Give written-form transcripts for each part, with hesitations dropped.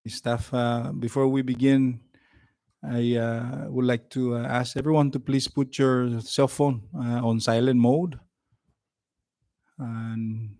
Staff, before we begin, I would like to ask everyone to please put your cell phone on silent mode. And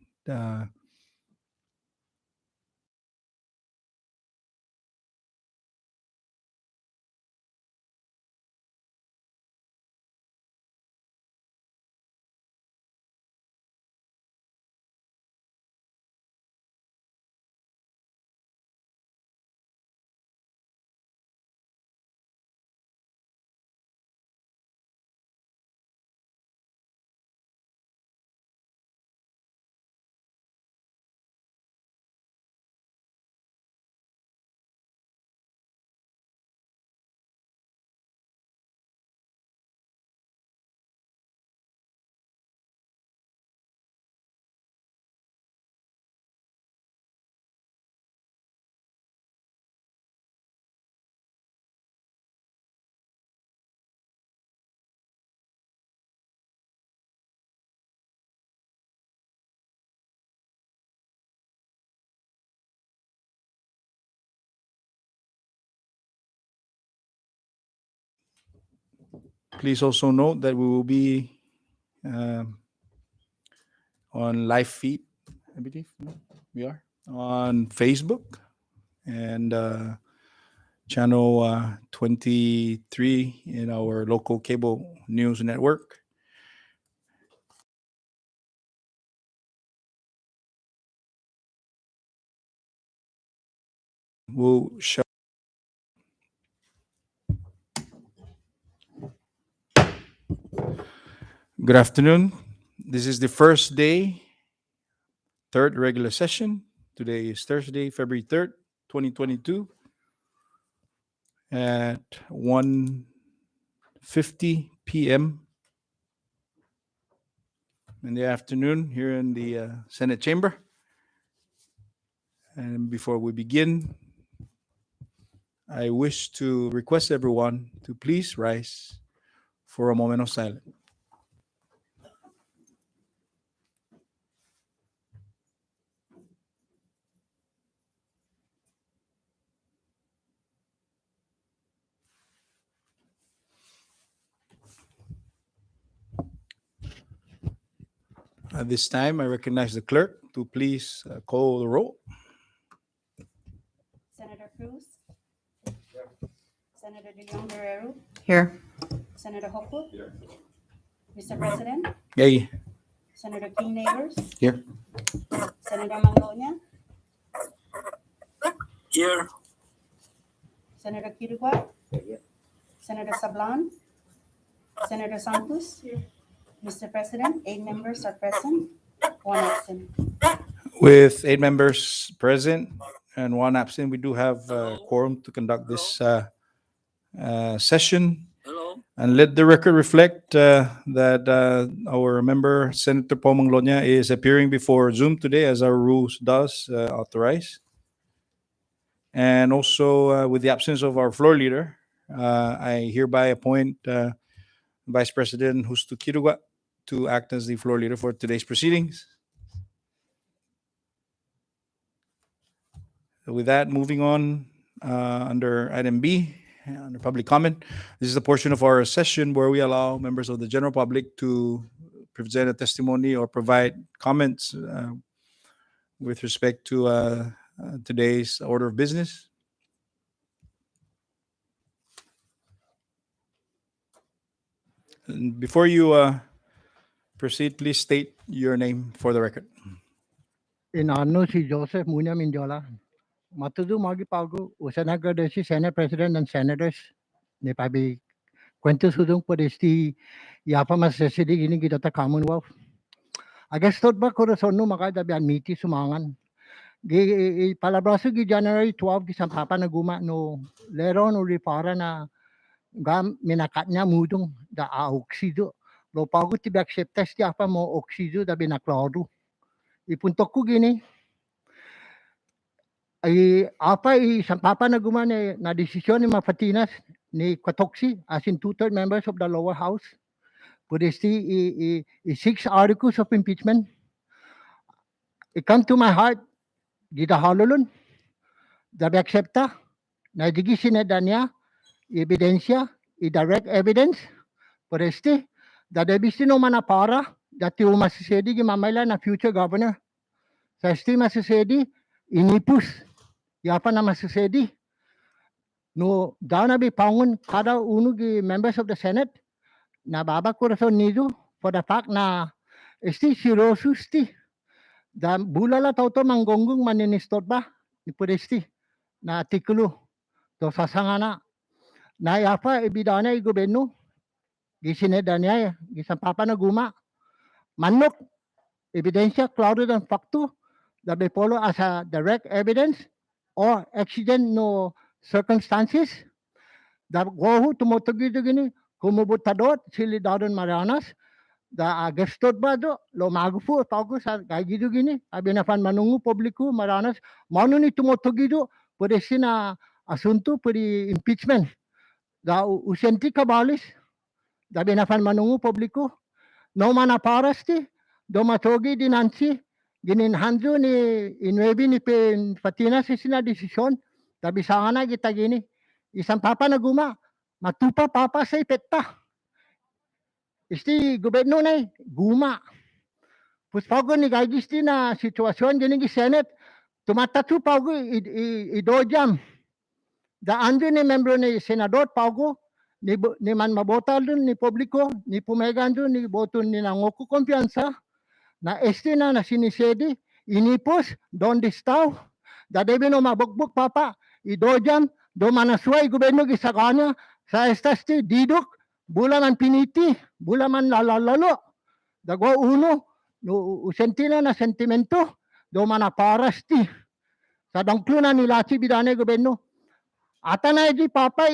please also note that we will be on live feed, I believe. No? We are on Facebook and channel 23 in our local cable news network. We'll show. Good afternoon. This is the first day, third regular session. Today is Thursday, February 3rd, 2022 at 1:50 p.m. in the afternoon here in the Senate chamber. And before we begin, I wish to request everyone to please rise for a moment of silence. At this time, I recognize the clerk to please call the roll. Senator Cruz. Senator De Leon Guerrero. Here. Senator Hochul. Mr. President. Yay. Senator King Neighbors. Here. Senator Mangonia. Here. Senator Kirugua. Senator Sablan. Senator Santos. Mr. President, 8 members are present, 1 absent. With 8 members present and 1 absent, we do have quorum to conduct this session. Hello. And let the record reflect that our member, Senator Paul Manglonia, is appearing before Zoom today, as our rules does authorize. And also, with the absence of our floor leader, I hereby appoint Vice President Justo Kirugua to act as the floor leader for today's proceedings. So with that, moving on under item B, under public comment, this is the portion of our session where we allow members of the general public to present a testimony or provide comments with respect to today's order of business. And before you proceed, please state your name for the record. Inano si Joseph Munya Mindiola. Matudu magi pagu usanaga desi Senate President and Senators ne pabi kwento sudung podesti yapa mas sesidi gini kita ta Commonwealth. Agas tot ba kuro sonu maka dabi an miti sumangan. Gi palabraso gi January 12 gi sampapa na guma no leron o ripara na gam minakatnya mudung da oxido. Lo pagu tibi acceptes ti apa mo oxido dabi na kloru. Ipuntok ko gini, ay apa sampapa na gumane na desisyon ni Mafatinas ni Kwatoksi as in 2/3 members of the lower house. Pudesti 6 articles of impeachment. It come to my heart, gita halulun. dabi aksepta na digi sineda niya ebidensya, i-direct evidence, poresti, dadabi sino manapara, dati umasisedi gi mamayla na future governor. Sa esti masisedi, inipus, yapa na masisedi. No, daw na bi pangun kada uno gi members of the Senate, na baba ko rason nido, for the fact na esti sirosus ti. Da bulala tau to manggonggong maninistot ba, ni poresti, na artikulo, to sasangana. Na yapa ibidana i gobyerno gisineda niya gisampapa na guma manok ebidensya clouded and facto that they follow as a direct evidence or accident no circumstances that gohu tumotogido gini kumubutadot sili dadon marianas da agestod ba do lo magufu tago sa gagido gini abinafan manungu publiko marianas manu ni tumotogido pwede sina asunto pwede impeachment da usenti kabalis da binafan manungu publiko no manaparas ti do matogi dinansi gininhanjo ni inwebi ni pen fatina sisina desisyon da bisangana kita gini isang papa na guma matupa papa sa ipetta isti gobyerno na guma puspago ni gagisti na sitwasyon gini gi Senate tumatatu pago idojam da ando ni membro ni senador pago ni man mabota dun ni publiko ni pumegan dun ni boto ni nangoko kumpiyansa na este na sinisedi inipos don distaw da debe no mabugbog papa idojam do manasway gobyerno gisagana sa estas ti didok bula man piniti bula man lalalalo da go uno no usentina na sentimento do manaparas ti sa dangklo na nilachi bidane gobyerno Atana di papa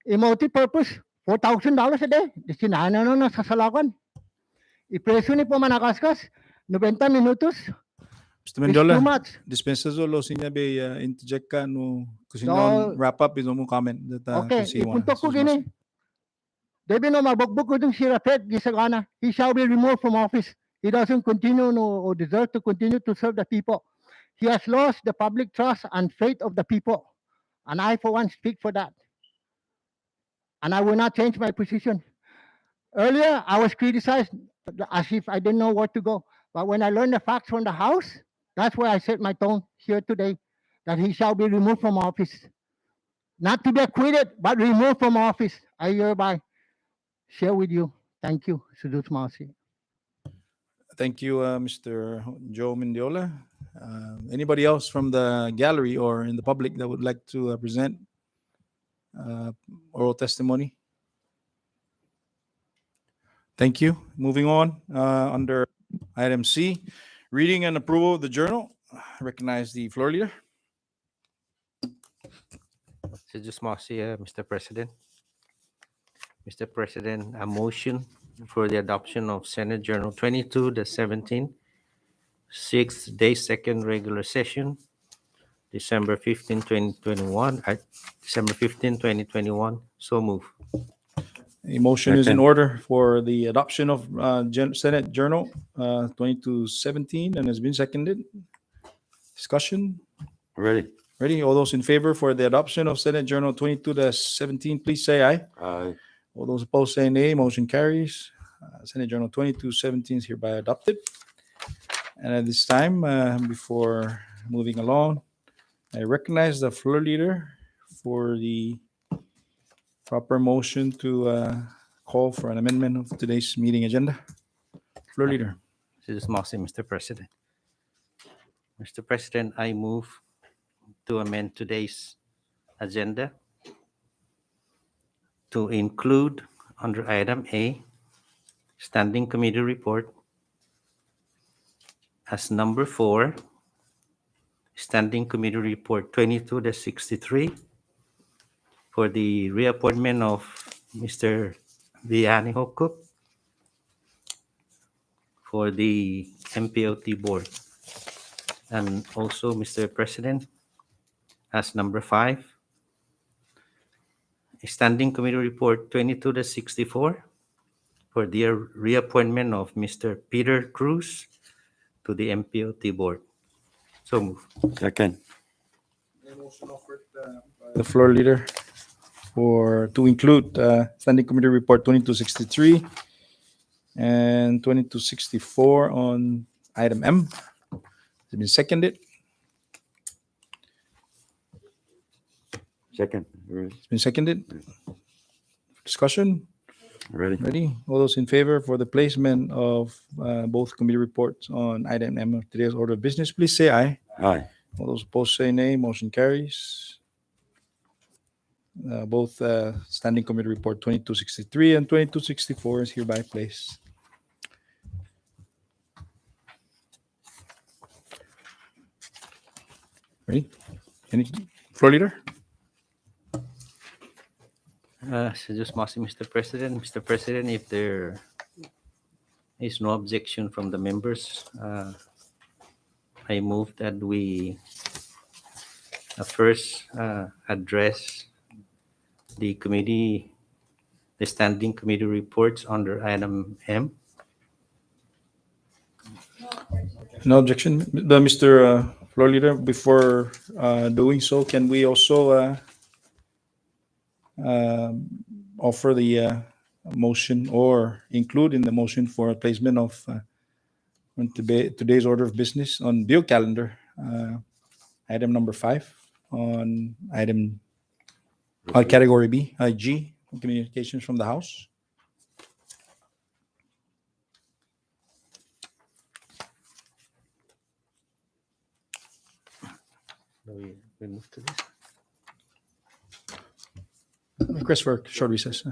multi-purpose $4,000 a day. Sinana no na sasalakan. Ipreso ni po manakaskas 90 minutos. Mr. It's too Mendiola, much. dispensa solo sinya be interject ka no kasi So- wrap up mo comment that Okay, kasi mo. ipunto ko gini. Debe no mabugbog ko itong si Rapet gisagana. He shall be removed from office. He doesn't continue no, or deserve to continue to serve the people. He has lost the public trust and faith of the people. And I, for one, speak for that. And I will not change my position. Earlier, I was criticized as if I didn't know where to go. But when I learned the facts from the House, that's where I set my tone here today, that he shall be removed from office. Not to be acquitted, but removed from office. I hereby share with you. Thank you, Sudut Masi. Thank you, Mr. Joe Mendiola. Anybody else from the gallery or in the public that would like to present oral testimony? Thank you. Moving on, under item C, reading and approval of the journal. I recognize the floor leader. Just Mr. President. Mr. President, a motion for the adoption of Senate Journal 22, the 17th, 6th day, second regular session, December 15, 2021. December 15, 2021. So move. A motion is in Second. order for the adoption of Senate Journal 2217 and has been seconded. Discussion. Ready? Ready? All those in favor for the adoption of Senate Journal 22-17, please say aye. Aye. All those opposed say nay. Motion carries. Senate Journal 2217 is hereby adopted. And at this time, before moving along, I recognize the floor leader for the proper motion to call for an amendment of today's meeting agenda. Floor leader. Just Mr. President. Mr. President, I move to amend today's agenda to include under item A, Standing Committee Report, as number 4, Standing Committee Report 22-63 for the reappointment of Mr. Vianney Hokuk for the MPOT Board. And also, Mr. President, as number 5, Standing Committee Report 22-64 for the reappointment of Mr. Peter Cruz to the MPOT Board. So move. Second. The floor leader to include Standing Committee Report 2263 and 2264 on item M. Has it been seconded? Second. It's been seconded. Discussion? Ready? Ready? All those in favor for the placement of both committee reports on item M of today's order of business, please say aye. Aye. All those opposed say nay. Motion carries. Both Standing Committee Report 2263 and 2264 is hereby placed. Ready? Any floor leader? Just Mr. President. Mr. President, if there is no objection from the members, I move that we first address the standing committee reports under item M. No objection. Mr. Floor Leader, before doing so, can we also offer the motion or include in the motion for placement of on today's order of business on bill calendar, item number 5 on item category B, G, communications from the House. We move to this. Request for short recess.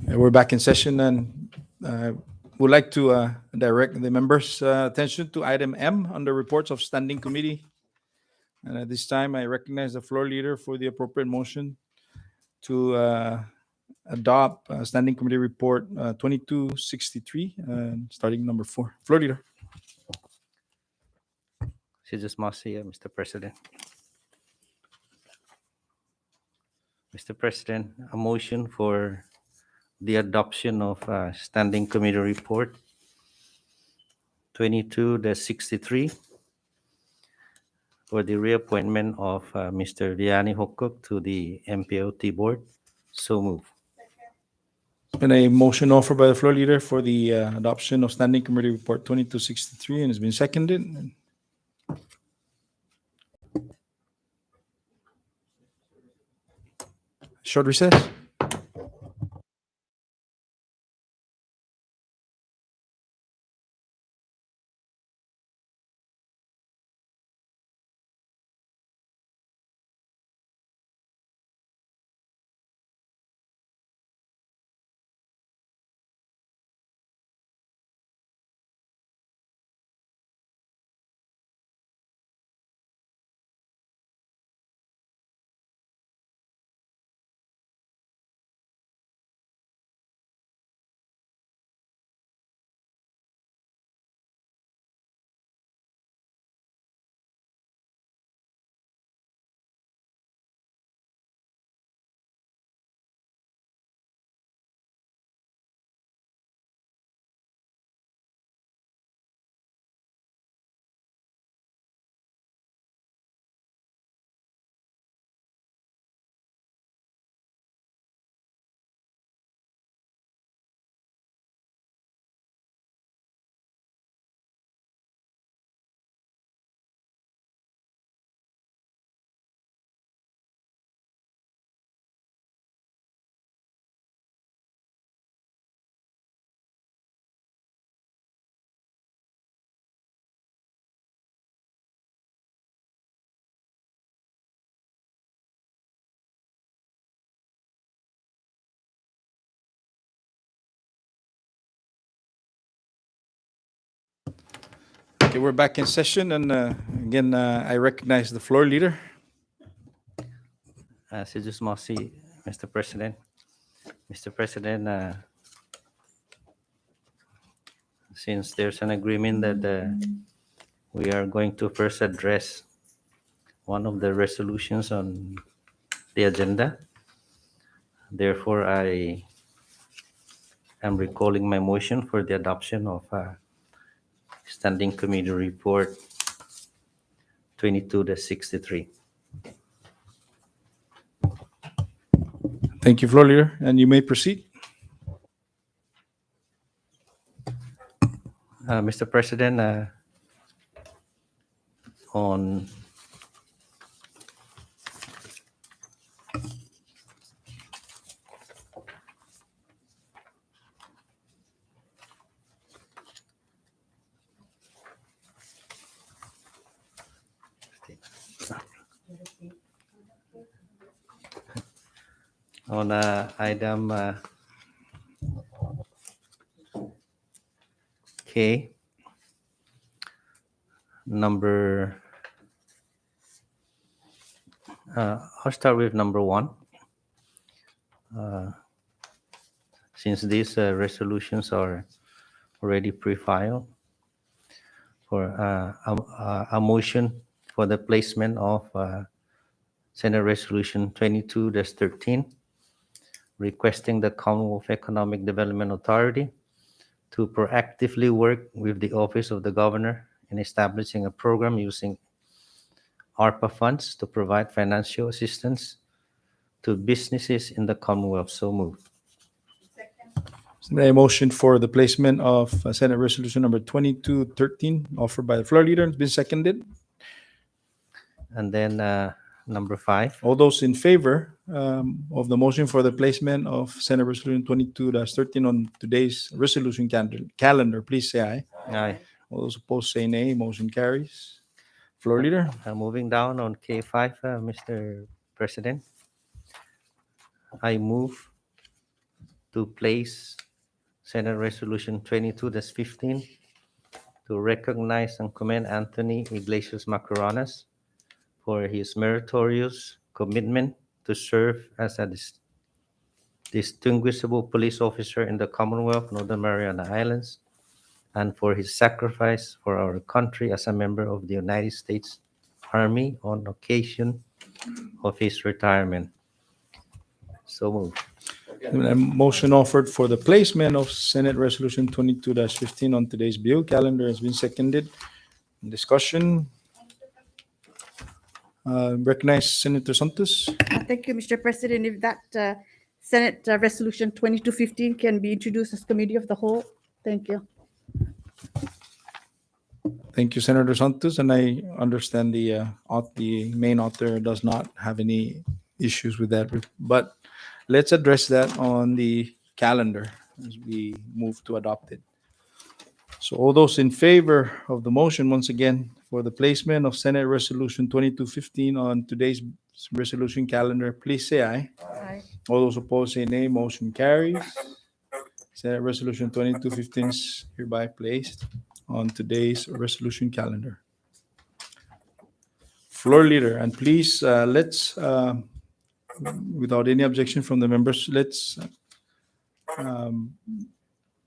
We're back in session and would like to direct the members' attention to item M under reports of standing committee. And at this time, I recognize the floor leader for the appropriate motion to adopt standing committee report 2263, starting number 4. Floor leader. Just Mr. President. Mr. President, a motion for the adoption of Standing Committee Report 22-63 for the reappointment of Mr. Vianney Hokuk to the MPOT Board. So move. Been a motion offered by the floor leader for the adoption of Standing Committee Report 2263 and has been seconded. Short recess. Okay, we're back in session, and again, I recognize the floor leader. Sejus Mosi, Mr. President. Mr. President, since there's an agreement that we are going to first address one of the resolutions on the agenda, therefore I am recalling my motion for the adoption of Standing Committee Report 22-63. Thank you, floor leader, and you may proceed. Mr. President, on item K, I'll start with number 1. Since these resolutions are already pre-filed, for a motion for the placement of Senate Resolution 22-13, requesting the Commonwealth Economic Development Authority to proactively work with the Office of the Governor in establishing a program using ARPA funds to provide financial assistance to businesses in the Commonwealth. So moved. A motion for the placement of Senate Resolution number 2213 offered by the floor leader has been seconded. And then number 5. All those in favor of the motion for the placement of Senate Resolution 22-13 on today's resolution calendar, please say aye. Aye. All those opposed say nay. Motion carries. Floor leader. Moving down on K5, Mr. President, I move to place Senate Resolution 22-15 to recognize and commend Anthony Iglesias Macaronas for his meritorious commitment to serve as a distinguishable police officer in the Commonwealth, Northern Mariana Islands, and for his sacrifice for our country as a member of the United States Army on occasion of his retirement. So moved. A motion offered for the placement of Senate Resolution 22-15 on today's bill calendar has been seconded. Discussion. Recognize Senator Santos. Thank you, Mr. President. If that Senate Resolution 2215 can be introduced as Committee of the Whole, thank you. Thank you, Senator Santos. And I understand the main author does not have any issues with that. But let's address that on the calendar as we move to adopt it. So all those in favor of the motion, once again, for the placement of Senate Resolution 2215 on today's resolution calendar, please say aye. Aye. All those opposed say nay. Motion carries. Senate Resolution 2215 is hereby placed on today's resolution calendar. Floor leader, and please, let's, without any objection from the members, let's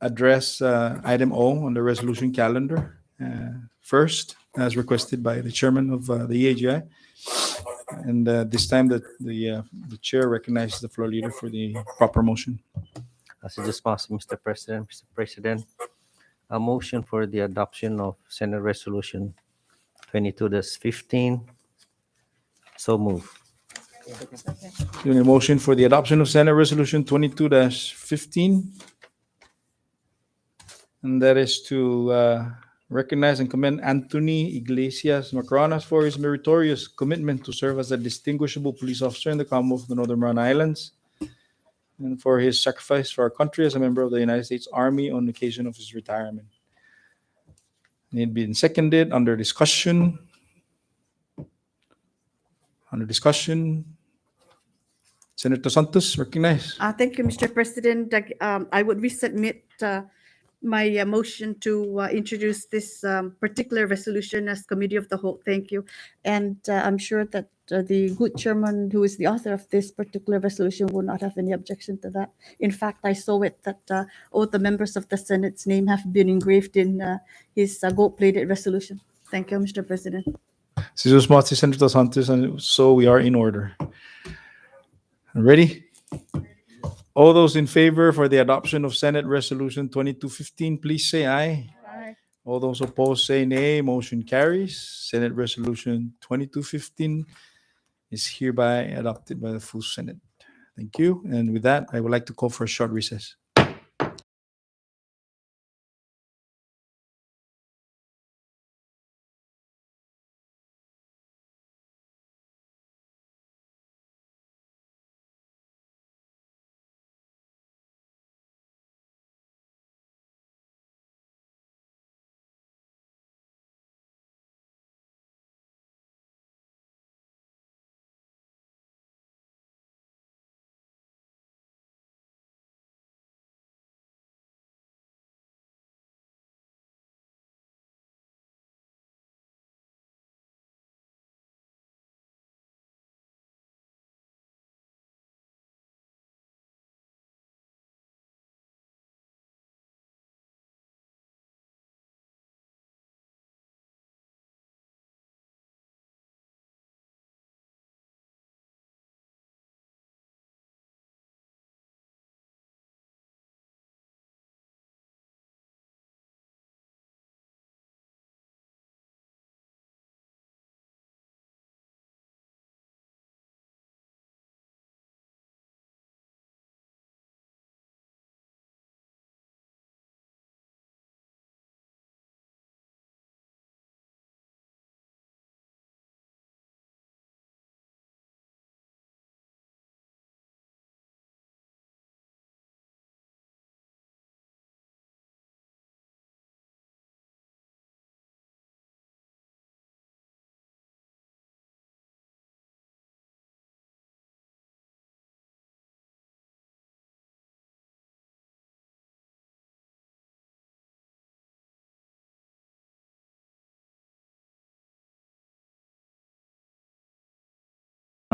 address item O on the resolution calendar first, as requested by the chairman of the EAGI. And this time that the chair recognizes the floor leader for the proper motion. As it just passed, Mr. President, a motion for the adoption of Senate Resolution 22-15. So move. Doing a motion for the adoption of Senate Resolution 22-15. And that is to recognize and commend Anthony Iglesias Macronas for his meritorious commitment to serve as a distinguishable police officer in the Commonwealth of the Northern Mariana Islands, and for his sacrifice for our country as a member of the United States Army on occasion of his retirement. And it been seconded under discussion. Under discussion, Senator Santos, recognize. Thank you, Mr. President. I would resubmit my motion to introduce this particular resolution as Committee of the Whole. Thank you. And I'm sure that the good chairman, who is the author of this particular resolution, will not have any objection to that. In fact, I saw it that all the members of the Senate's name have been engraved in his gold-plated resolution. Thank you, Mr. President. Senator Santos, and so we are in order. Ready? All those in favor for the adoption of Senate Resolution 2215, please say aye. Aye. All those opposed say nay. Motion carries. Senate Resolution 2215 is hereby adopted by the full Senate. Thank you. And with that, I would like to call for a short recess.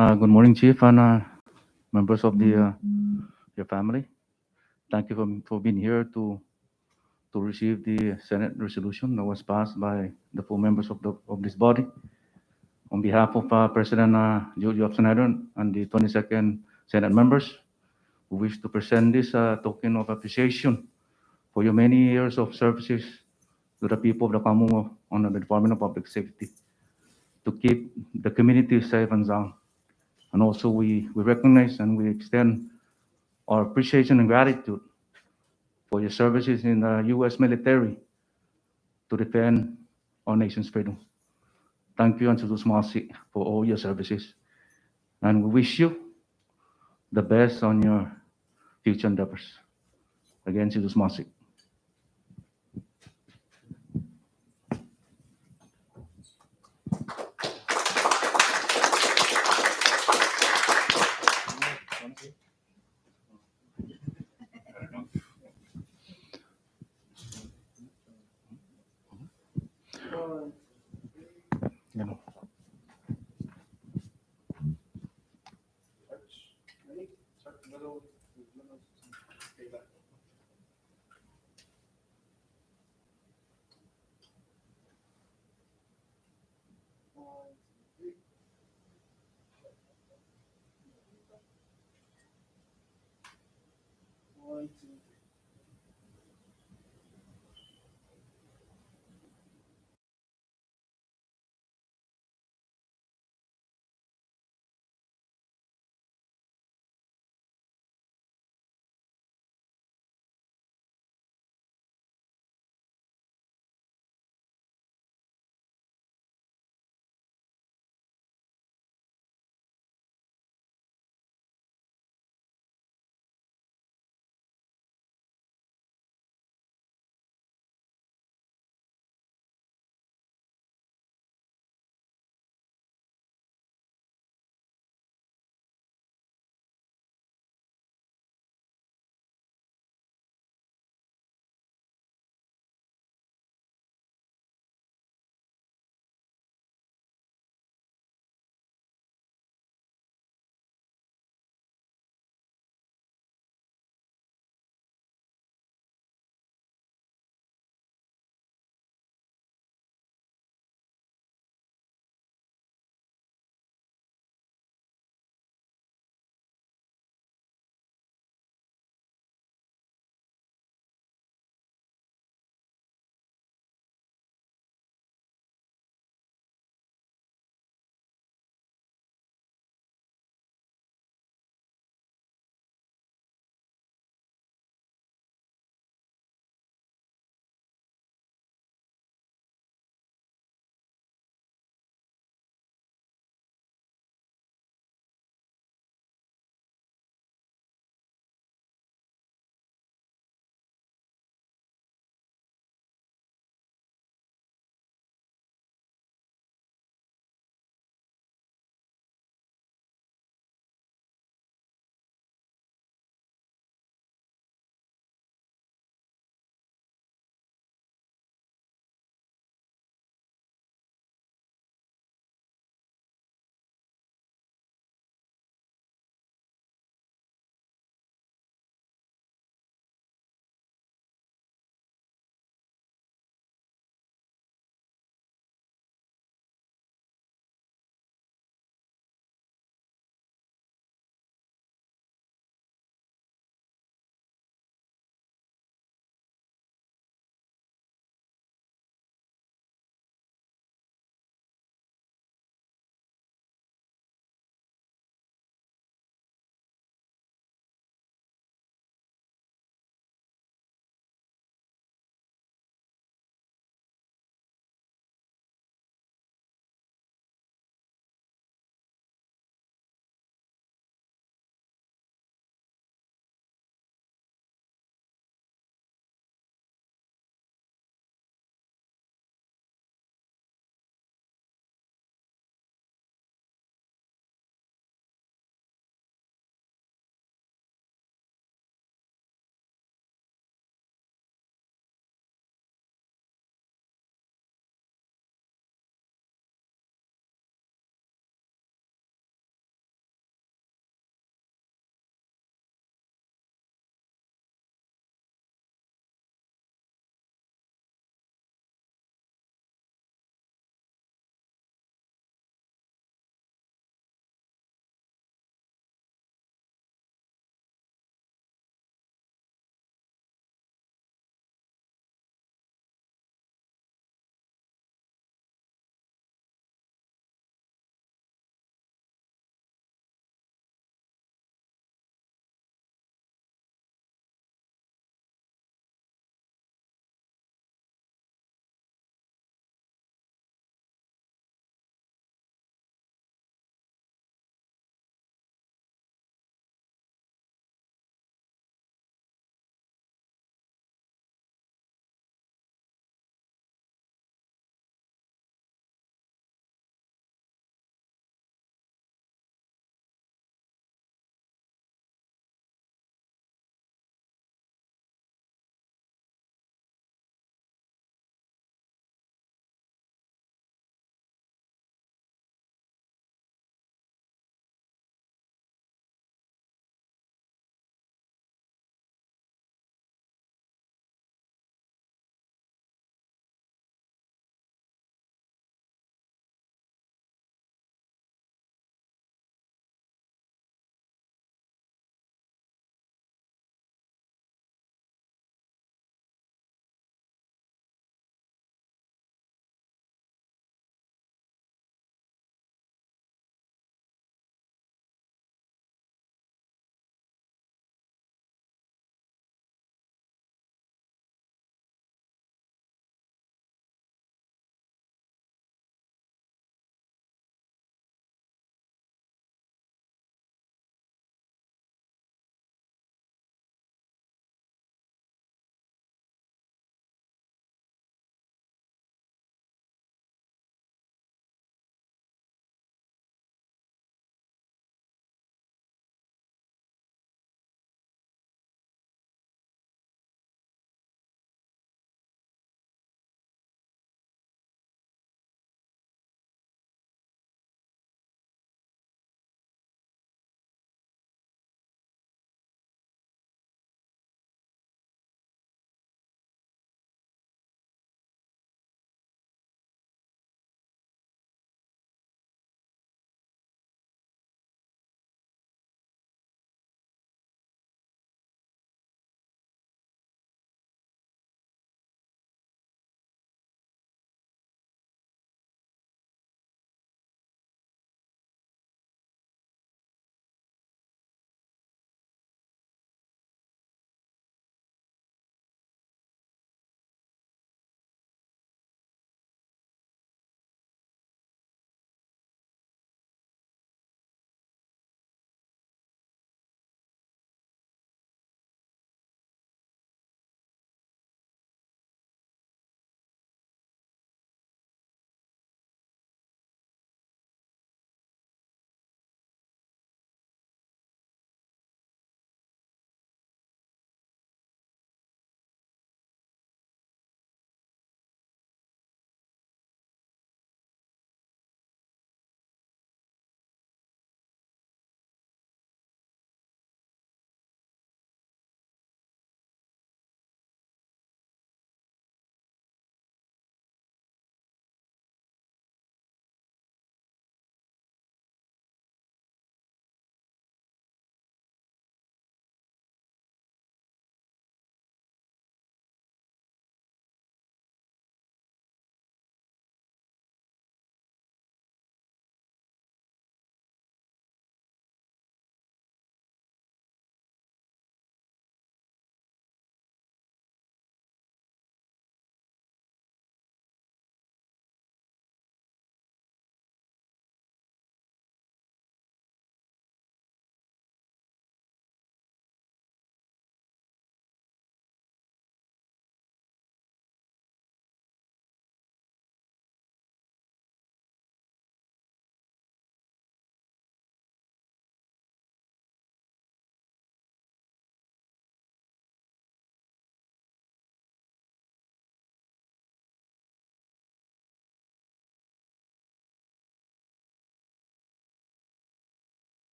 Good morning, Chief, and members of the your family. Thank you for being here to receive the Senate resolution that was passed by the full members of this body. On behalf of President Joe Snyder and the 22nd Senate members, we wish to present this token of appreciation for your many years of services to the people of the Commonwealth under the Department of Public Safety to keep the community safe and sound. And also we recognize and we extend our appreciation and gratitude for your services in the U.S. military to defend our nation's freedom. Thank you, and to Masi, for all your services. And we wish you the best on your future endeavors. Again, si Masik. Ganun.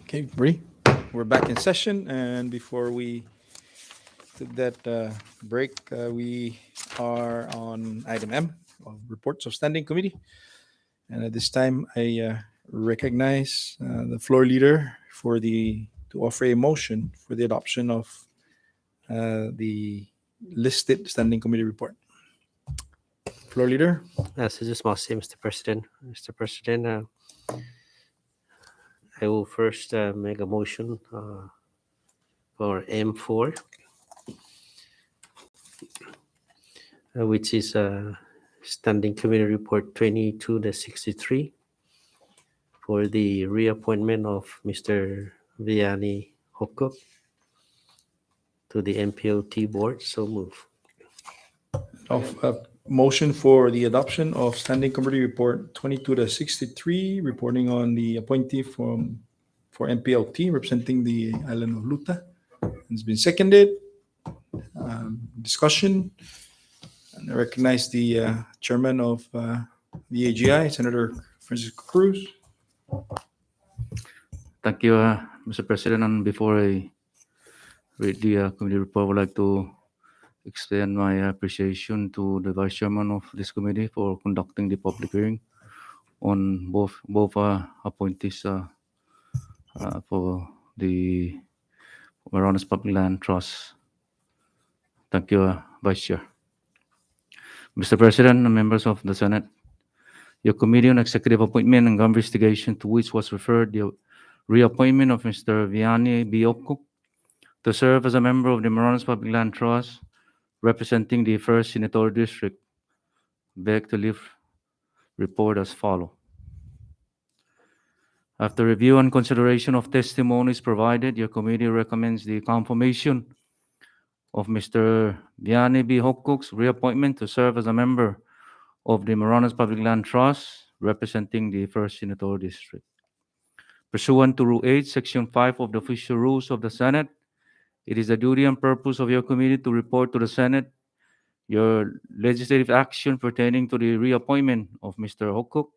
Okay, Bree, we're back in session, and before we took that break, we are on item M of reports of standing committee. And at this time, I recognize the floor leader to offer a motion for the adoption of the listed standing committee report. Floor leader. Just Mossy, Mr. President. Mr. President, I will first make a motion for M4, which is Standing Committee Report 22-63 for the reappointment of Mr. Vianney Hokuk to the MPOT board. So move. Of motion for the adoption of Standing Committee Report 22-63, reporting on the appointee for MPLT representing the island of Luta. It's been seconded. Discussion. And I recognize the chairman of the AGI, Senator Francisco Cruz. Thank you, Mr. President. And before I read the committee report, I would like to extend my appreciation to the Vice Chairman of this committee for conducting the public hearing on both appointees for the Marianas Public Land Trust. Thank you, Vice Chair. Mr. President and members of the Senate, your Committee on Executive Appointment and Investigation, to which was referred the reappointment of Mr. Vianney B. Okuk to serve as a member of the Marianas Public Land Trust representing the 1st Senatorial District, beg to leave report as follows. After review and consideration of testimonies provided, your committee recommends the confirmation of Mr. Vianney B. Hokuk's reappointment to serve as a member of the Marianas Public Land Trust representing the 1st Senatorial District. Pursuant to Rule 8, Section 5 of the Official Rules of the Senate, it is the duty and purpose of your committee to report to the Senate your legislative action pertaining to the reappointment of Mr. Hokuk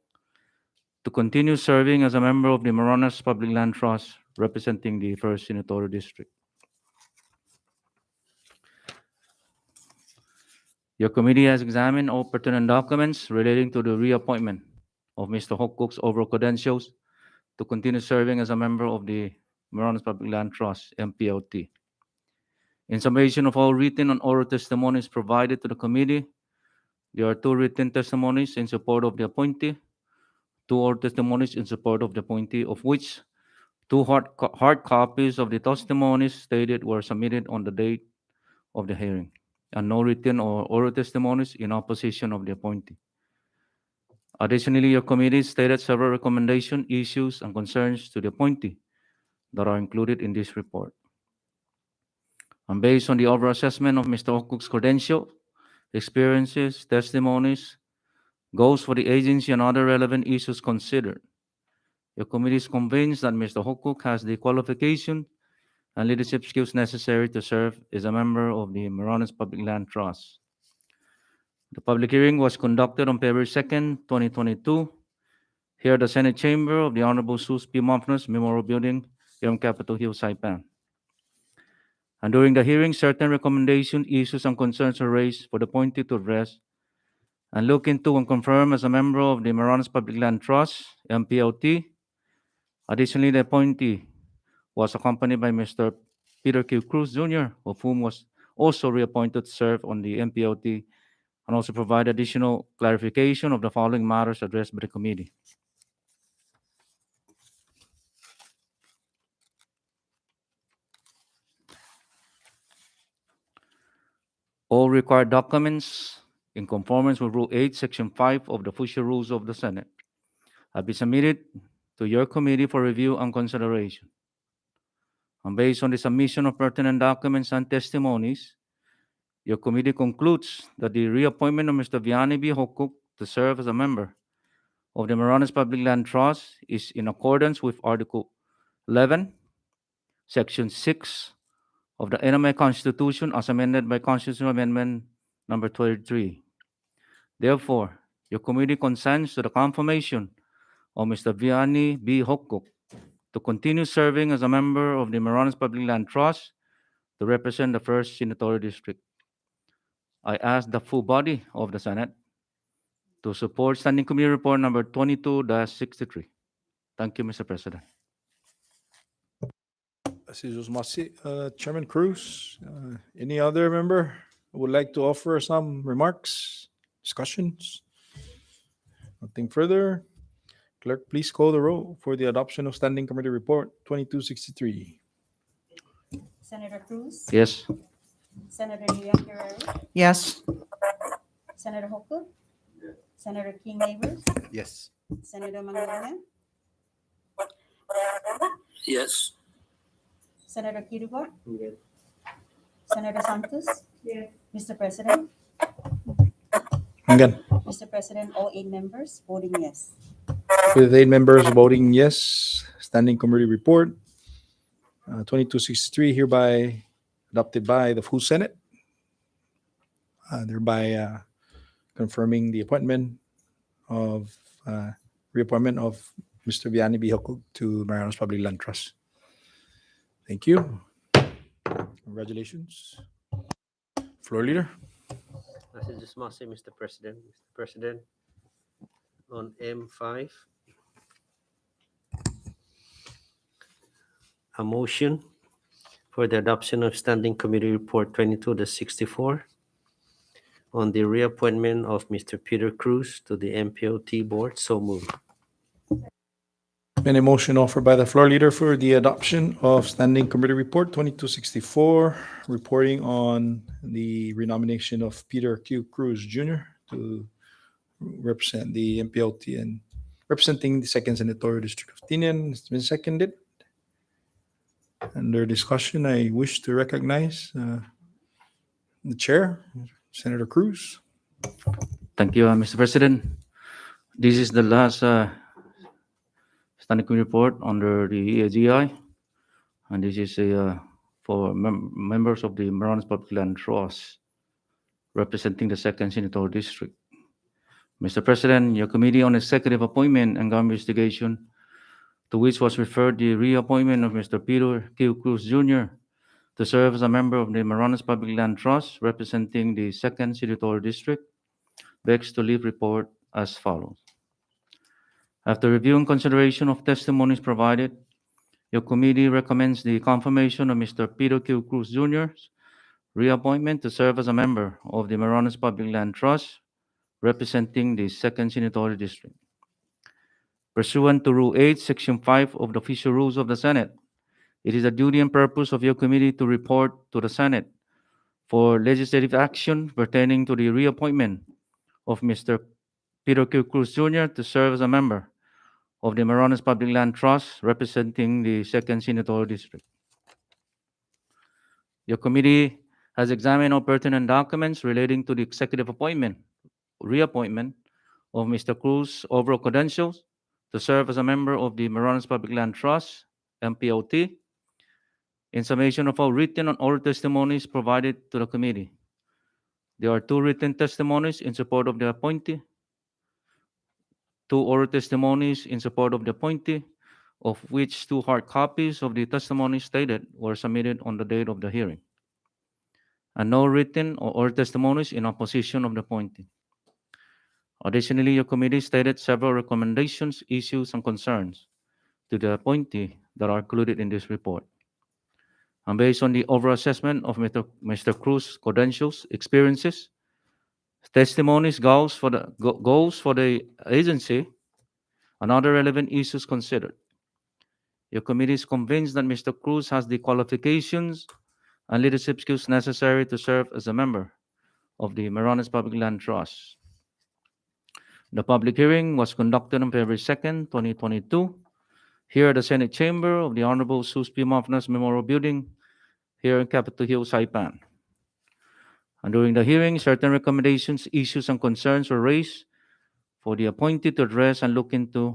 to continue serving as a member of the Marianas Public Land Trust representing the 1st Senatorial District. Your committee has examined all pertinent documents relating to the reappointment of Mr. Hokuk's overall credentials to continue serving as a member of the Marianas Public Land Trust, MPLT. In summation of all written and oral testimonies provided to the committee, there are 2 written testimonies in support of the appointee, 2 oral testimonies in support of the appointee, of which 2 hard copies of the testimonies stated were submitted on the date of the hearing, and no written or oral testimonies in opposition of the appointee. Additionally, your committee stated several recommendations, issues, and concerns to the appointee that are included in this report. And based on the overall assessment of Mr. Hokuk's credentials, experiences, testimonies, goals for the agency, and other relevant issues considered, your committee is convinced that Mr. Hokuk has the qualification and leadership skills necessary to serve as a member of the Marianas Public Land Trust. The public hearing was conducted on February 2nd, 2022, here at the Senate Chamber of the Honorable Sus P. Mofnos Memorial Building here on Capitol Hill, Saipan. And during the hearing, certain recommendations, issues, and concerns are raised for the appointee to address and look into and confirm as a member of the Marianas Public Land Trust, MPLT. Additionally, the appointee was accompanied by Mr. Peter Q. Cruz Jr., of whom was also reappointed to serve on the MPLT, and also provide additional clarification of the following matters addressed by the committee. All required documents in conformance with Rule 8, Section 5 of the Official Rules of the Senate have been submitted to your committee for review and consideration. And based on the submission of pertinent documents and testimonies, your committee concludes that the reappointment of Mr. Vianney B. Hokuk to serve as a member of the Marianas Public Land Trust is in accordance with Article 11, Section 6 of the NMA Constitution as amended by Constitutional Amendment Number 33. Therefore, your committee consents to the confirmation of Mr. Vianney B. Hokuk to continue serving as a member of the Maranas Public Land Trust to represent the 1st Senatorial District. I ask the full body of the Senate to support Standing Committee Report number 22-63. Thank you, Mr. President. Mrs. Masi. Chairman Cruz, any other member who would like to offer some remarks, discussions? Nothing further. Clerk, please call the roll for the adoption of Standing Committee Report 2263. Senator Cruz, Yes. Senator Leon Guerrero, Yes. Senator Hoku, Senator King Neighbors, Yes. Senator Manglona, Yes. Senator Kirugua, Senator Santos, Mr. President, Again, Mr. President, all 8 members voting yes. with 8 members voting yes, Standing Committee Report 2263 hereby adopted by the full Senate, thereby confirming the reappointment of Mr. Vianney Bihokog to Marianas Public Land Trust. Thank you. Congratulations. Floor leader. I just must say, Mr. President, on M5, a motion for the adoption of Standing Committee Report 22-64 on the reappointment of Mr. Peter Cruz to the MPOT Board. So moved. Been a motion offered by the floor leader for the adoption of Standing Committee Report 2264, reporting on the renomination of Peter Q. Cruz Jr. to represent the MPLT and representing the 2nd Senatorial District of Tinian. It's been seconded. Under discussion, I wish to recognize the chair, Senator Cruz. Thank you, Mr. President. This is the last Standing Committee Report under the EAGI, and this is for members of the Maranas Public Land Trust representing the 2nd Senatorial District. Mr. President, your Committee on Executive Appointment and Government Investigation, to which was referred the reappointment of Mr. Peter Q. Cruz Jr. to serve as a member of the Maranas Public Land Trust representing the 2nd Senatorial District, begs to leave report as follows. After review and consideration of testimonies provided, your committee recommends the confirmation of Mr. Peter Q. Cruz Jr.'s reappointment to serve as a member of the Maranas Public Land Trust representing the 2nd Senatorial District. Pursuant to Rule 8, Section 5 of the Official Rules of the Senate, it is the duty and purpose of your committee to report to the Senate for legislative action pertaining to the reappointment of Mr. Peter Q. Cruz Jr. to serve as a member of the Maranas Public Land Trust representing the 2nd Senatorial District. Your committee has examined all pertinent documents relating to the executive reappointment of Mr. Cruz's overall credentials to serve as a member of the Maranas Public Land Trust, MPOT, in summation of all written and oral testimonies provided to the committee. There are 2 written testimonies in support of the appointee, 2 oral testimonies in support of the appointee, of which 2 hard copies of the testimony stated were submitted on the date of the hearing, and no written or oral testimonies in opposition of the appointee. Additionally, your committee stated several recommendations, issues, and concerns to the appointee that are included in this report. And based on the overall assessment of Mr. Cruz's credentials, experiences, testimonies, goals for the agency, and other relevant issues considered, your committee is convinced that Mr. Cruz has the qualifications and leadership skills necessary to serve as a member of the Maranas Public Land Trust. The public hearing was conducted on February 2nd, 2022, here at the Senate Chamber of the Honorable Sus P. Mafnas Memorial Building, here in Capitol Hill, Saipan. And during the hearing, certain recommendations, issues, and concerns were raised for the appointee to address and look into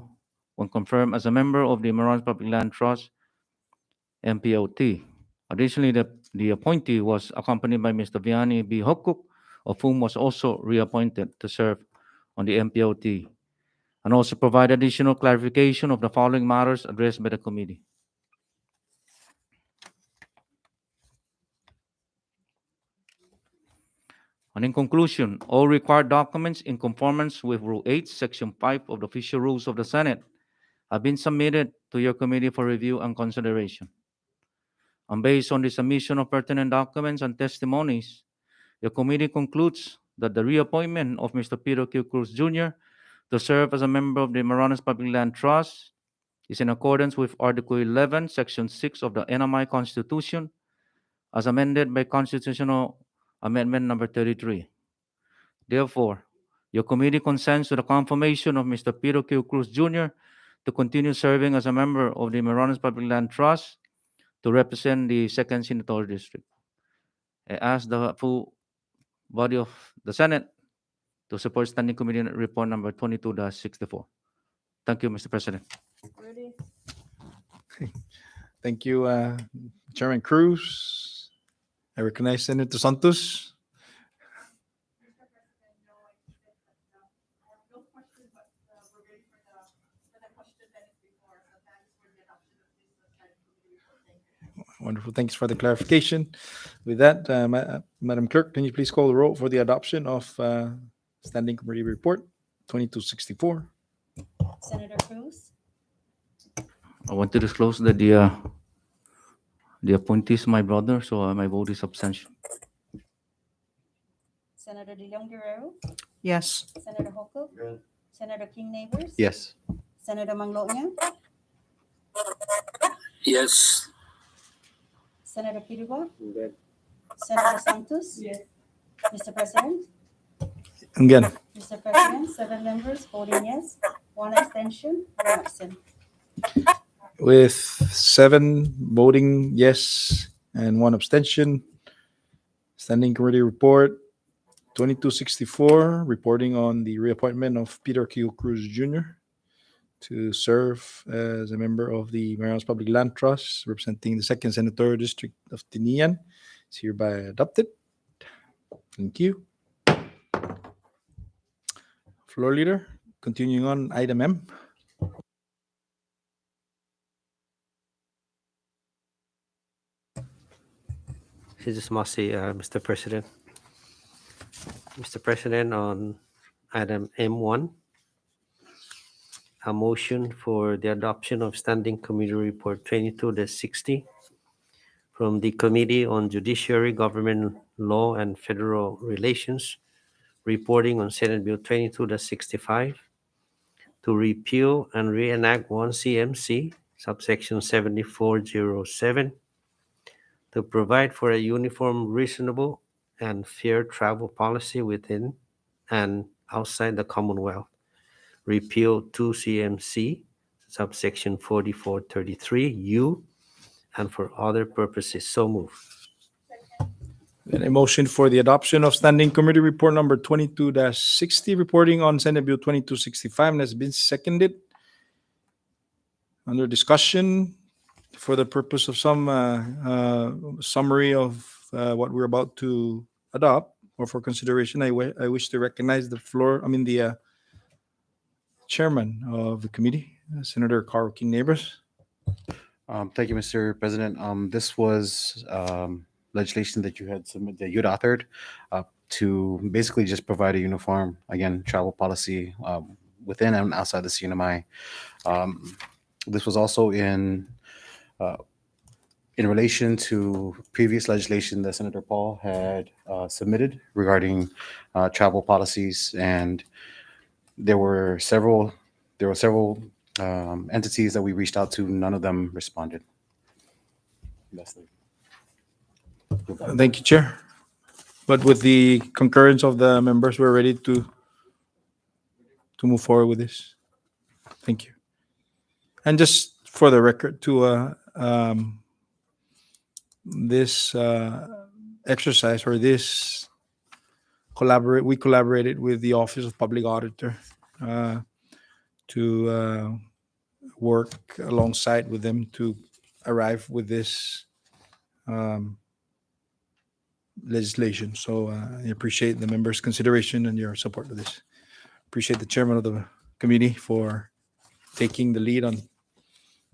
when confirmed as a member of the Maranas Public Land Trust, MPOT. Additionally, the appointee was accompanied by Mr. Vianney B. Hokuk, of whom was also reappointed to serve on the MPOT, and also provide additional clarification of the following matters addressed by the committee. And in conclusion, all required documents in conformance with Rule 8, Section 5 of the Official Rules of the Senate have been submitted to your committee for review and consideration. And based on the submission of pertinent documents and testimonies, the committee concludes that the reappointment of Mr. Peter Q. Cruz Jr. to serve as a member of the Maranas Public Land Trust is in accordance with Article 11, Section 6 of the NMI Constitution, as amended by Constitutional Amendment Number 33. Therefore, your committee consents to the confirmation of Mr. Peter Q. Cruz Jr. to continue serving as a member of the Maranas Public Land Trust to represent the 2nd Senatorial District. I ask the full body of the Senate to support Standing Committee Report number 22-64. Thank you, Mr. President. Ready? Thank you, Chairman Cruz. I recognize Senator Santos. Wonderful. Thanks for the clarification. With that, Madam Clerk, can you please call the roll for the adoption of Standing Committee Report 2264? Senator Cruz, I want to disclose that the appointee is my brother, so my vote is abstention. Senator De Leon Guerrero, Yes. Senator Hoku, Senator King Neighbors, Yes. Senator Manglona, Yes. Senator Kirwa, Senator Santos. Mr. President, Again, Mr. President, 7 members voting yes, 1 abstention, 1 absent. with 7 voting yes and 1 abstention, Standing Committee Report 2264, reporting on the reappointment of Peter Q. Cruz Jr. to serve as a member of the Maranas Public Land Trust, representing the 2nd Senatorial District of Tinian, is hereby adopted. Thank you. Floor Leader, continuing on item M. Mrs. Mossy, Mr. President. Mr. President, on item M1, a motion for the adoption of Standing Committee Report 22-60 from the Committee on Judiciary, Government Law, and Federal Relations, reporting on Senate Bill 22-65 to repeal and reenact 1 CMC, subsection 7407, to provide for a uniform, reasonable, and fair travel policy within and outside the Commonwealth. Repeal 2 CMC, subsection 4433U, and for other purposes. So move. And a motion for the adoption of Standing Committee Report number 22-60, reporting on Senate Bill 2265, and has been seconded. Under discussion, for the purpose of some summary of what we're about to adopt, or for consideration, I wish to recognize the chairman of the committee, Senator Carl King Neighbors. Thank you, Mr. President. This was legislation that you had submitted, that you'd authored, to basically just provide a uniform, again, travel policy within and outside the CNMI. This was also in relation to previous legislation that Senator Paul had submitted regarding travel policies, and there were several entities that we reached out to. None of them responded. Thank you, Chair. But with the concurrence of the members, we're ready to move forward with this. Thank you. And just for the record, this exercise, or this we collaborated with the Office of Public Auditor to work alongside with them to arrive with this legislation. So I appreciate the members' consideration and your support of this. Appreciate the chairman of the committee for taking the lead on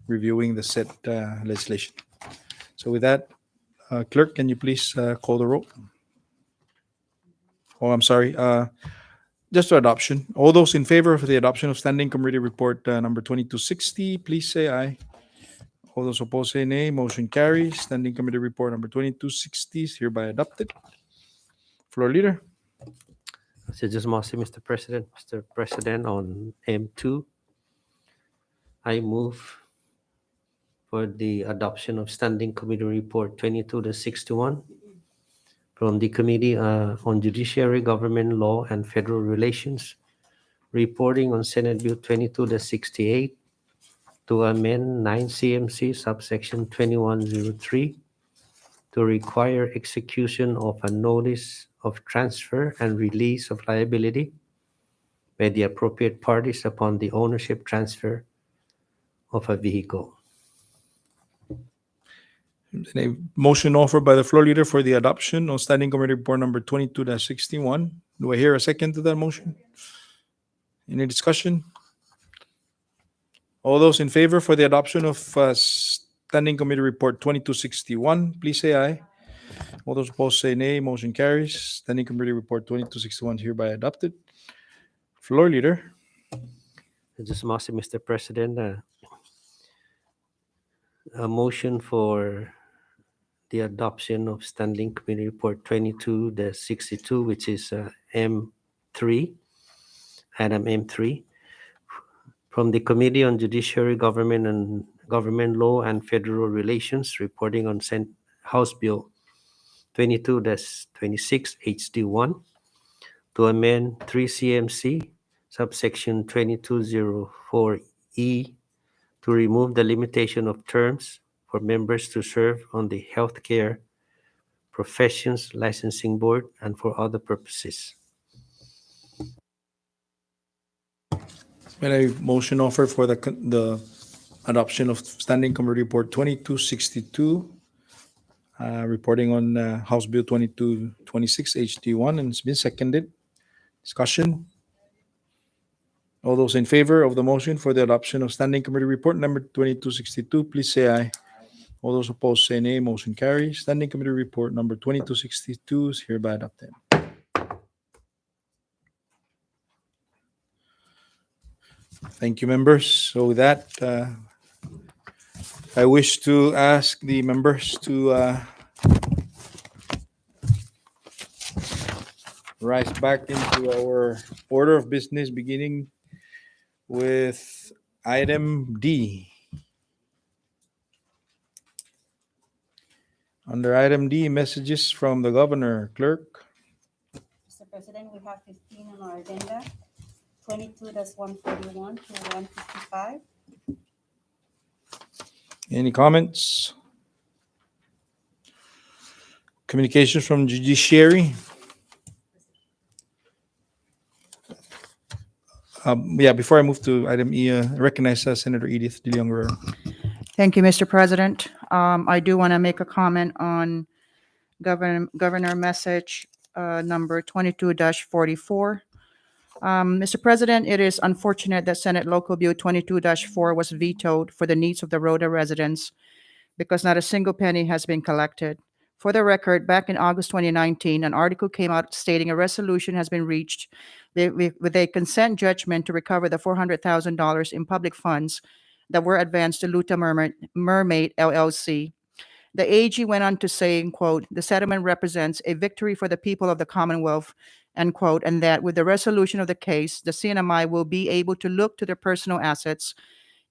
reviewing the said legislation. So with that, clerk, can you please call the roll? Oh, I'm sorry. Just to adoption. All those in favor of the adoption of Standing Committee Report number 2260, please say aye. All those opposed say nay. Motion carries. Standing Committee Report number 2260 is hereby adopted. Floor Leader. Just Mossy, Mr. President. Mr. President, on M2, I move for the adoption of Standing Committee Report 22-61 from the Committee on Judiciary, Government Law, and Federal Relations, reporting on Senate Bill 22-68 to amend 9 CMC subsection 2103 to require execution of a notice of transfer and release of liability by the appropriate parties upon the ownership transfer of a vehicle. A motion offered by the Floor Leader for the adoption of Standing Committee Report number 22-61. Do I hear a second to that motion? Any discussion? All those in favor for the adoption of Standing Committee Report 2261, please say aye. All those opposed say nay. Motion carries. Standing Committee Report 2261 is hereby adopted. Floor Leader. Just Mossy, Mr. President, a motion for the adoption of Standing Committee Report 22-62, which is M3, item M3, from the Committee on Judiciary, Government Law, and Federal Relations, reporting on House Bill 22-26 HD1 to amend 3 CMC subsection 2204E to remove the limitation of terms for members to serve on the Healthcare Professions Licensing Board and for other purposes. Been a motion offered for the adoption of Standing Committee Report 2262, reporting on House Bill 2226 HD1, and it's been seconded. Discussion. All those in favor of the motion for the adoption of Standing Committee Report number 2262, please say aye. All those opposed say nay. Motion carries. Standing Committee Report number 2262 is hereby adopted. Thank you, members. So with that, I wish to ask the members to rise back into our order of business, beginning with item D. Under item D, messages from the governor. Clerk. Mr. President, we have 15 on our agenda, 22-141 to 155. Any comments? Communications from Judiciary. Before I move to item E, I recognize Senator Edith De Leon Guerrero. Thank you, Mr. President. I do want to make a comment on Governor Message number 22-44. Mr. President, it is unfortunate that Senate Local Bill 22-4 was vetoed for the needs of the Rhoda residents because not a single penny has been collected. For the record, back in August 2019, an article came out stating a resolution has been reached with a consent judgment to recover the $400,000 in public funds that were advanced to Luta Mermaid LLC. The AG went on to say, quote, the settlement represents a victory for the people of the Commonwealth, end quote, and that with the resolution of the case, the CNMI will be able to look to their personal assets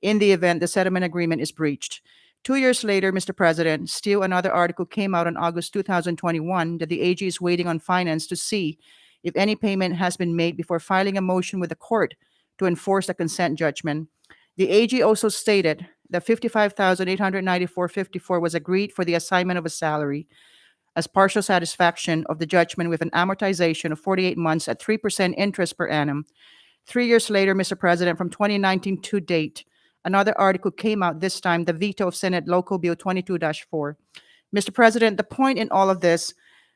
in the event the settlement agreement is breached. 2 years later, Mr. President, still another article came out in August 2021 that the AG is waiting on finance to see if any payment has been made before filing a motion with the court to enforce the consent judgment. The AG also stated that $55,894.54 was agreed for the assignment of a salary as partial satisfaction of the judgment with an amortization of 48 months at 3% interest per annum. 3 years later, Mr. President, from 2019 to date, another article came out, this time the veto of Senate Local Bill 22-4. Mr. President, the point in all of this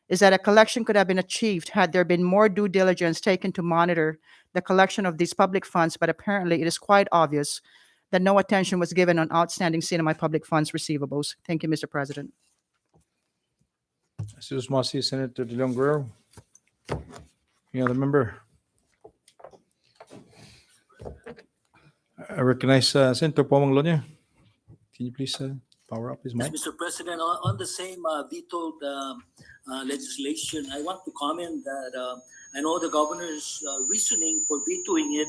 is that a collection could have been achieved had there been more due diligence taken to monitor the collection of these public funds, but apparently it is quite obvious that no attention was given on outstanding CNMI public funds receivables. Thank you, Mr. President. Senator De Leon Guerrero. Any other member? I recognize Senator Pomang Lonya. Can you please power up his Yes, mic? Mr. President, on the same vetoed legislation, I want to comment that I know the governor's reasoning for vetoing it,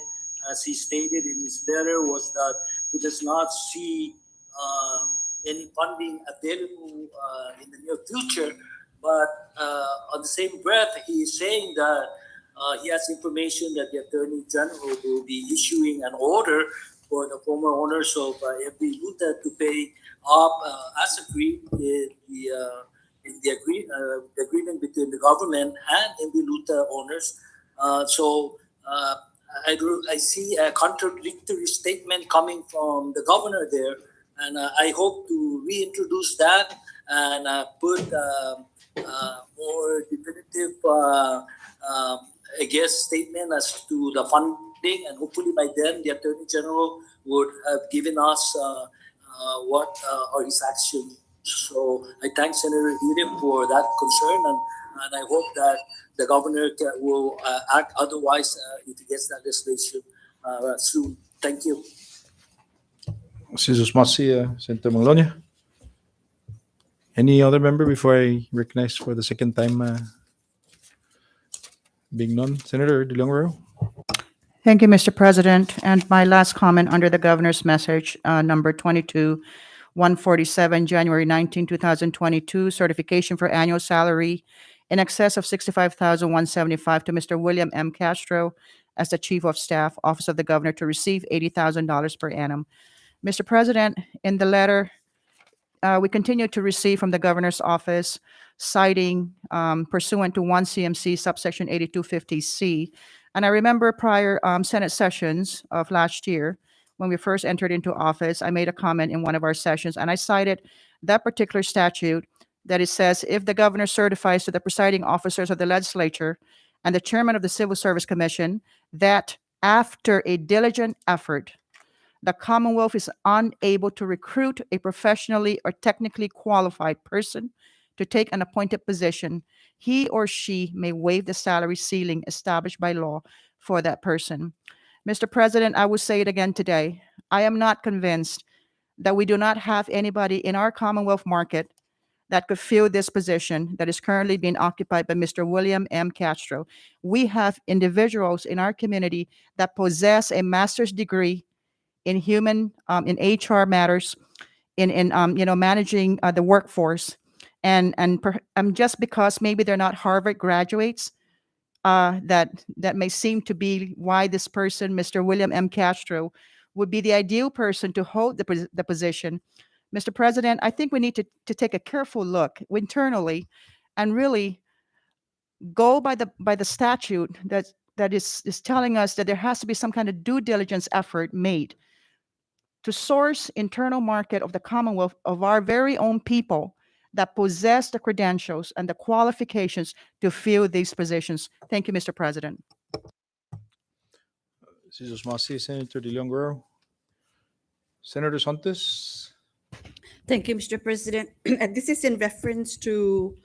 as he stated in his letter, was that he does not see any funding available in the near future. But on the same breath, he is saying that he has information that the Attorney General will be issuing an order for the former owners of every Luta to pay up as agreed in the agreement between the government and the Luta owners. So I see a contradictory statement coming from the governor there, and I hope to reintroduce that and put more definitive, I guess, statement as to the funding, and hopefully by then the Attorney General would have given us what are his actions. So I thank Senator Eden for that concern, and I hope that the governor will act otherwise if he gets that legislation soon. Thank you. Jesus Masi, Senator Manglonia. Any other member before I recognize for the second time? Being none, Senator De Leon Guerrero. Thank you, Mr. President. And my last comment under the governor's message, number 22-147, January 19, 2022, certification for annual salary in excess of $65,175 to Mr. William M. Castro as the Chief of Staff, Office of the Governor, to receive $80,000 per annum. Mr. President, in the letter, we continue to receive from the governor's office citing pursuant to 1 CMC subsection 8250C. And I remember prior Senate sessions of last year, when we first entered into office, I made a comment in one of our sessions, and I cited that particular statute that it says, if the governor certifies to the presiding officers of the legislature and the chairman of the Civil Service Commission that after a diligent effort, the Commonwealth is unable to recruit a professionally or technically qualified person to take an appointed position, he or she may waive the salary ceiling established by law for that person. Mr. President, I will say it again today. I am not convinced that we do not have anybody in our Commonwealth market that could fill this position that is currently being occupied by Mr. William M. Castro. We have individuals in our community that possess a master's degree in in HR matters, in managing the workforce, and just because maybe they're not Harvard graduates, that may seem to be why this person, Mr. William M. Castro, would be the ideal person to hold the position. Mr. President, I think we need to take a careful look internally and really go by the statute that is telling us that there has to be some kind of due diligence effort made to source internal market of the Commonwealth of our very own people that possess the credentials and the qualifications to fill these positions. Thank you, Mr. President. Jesus Masi, Senator De Leon Guerrero. Senator Santos. Thank you, Mr. President. And this is in reference to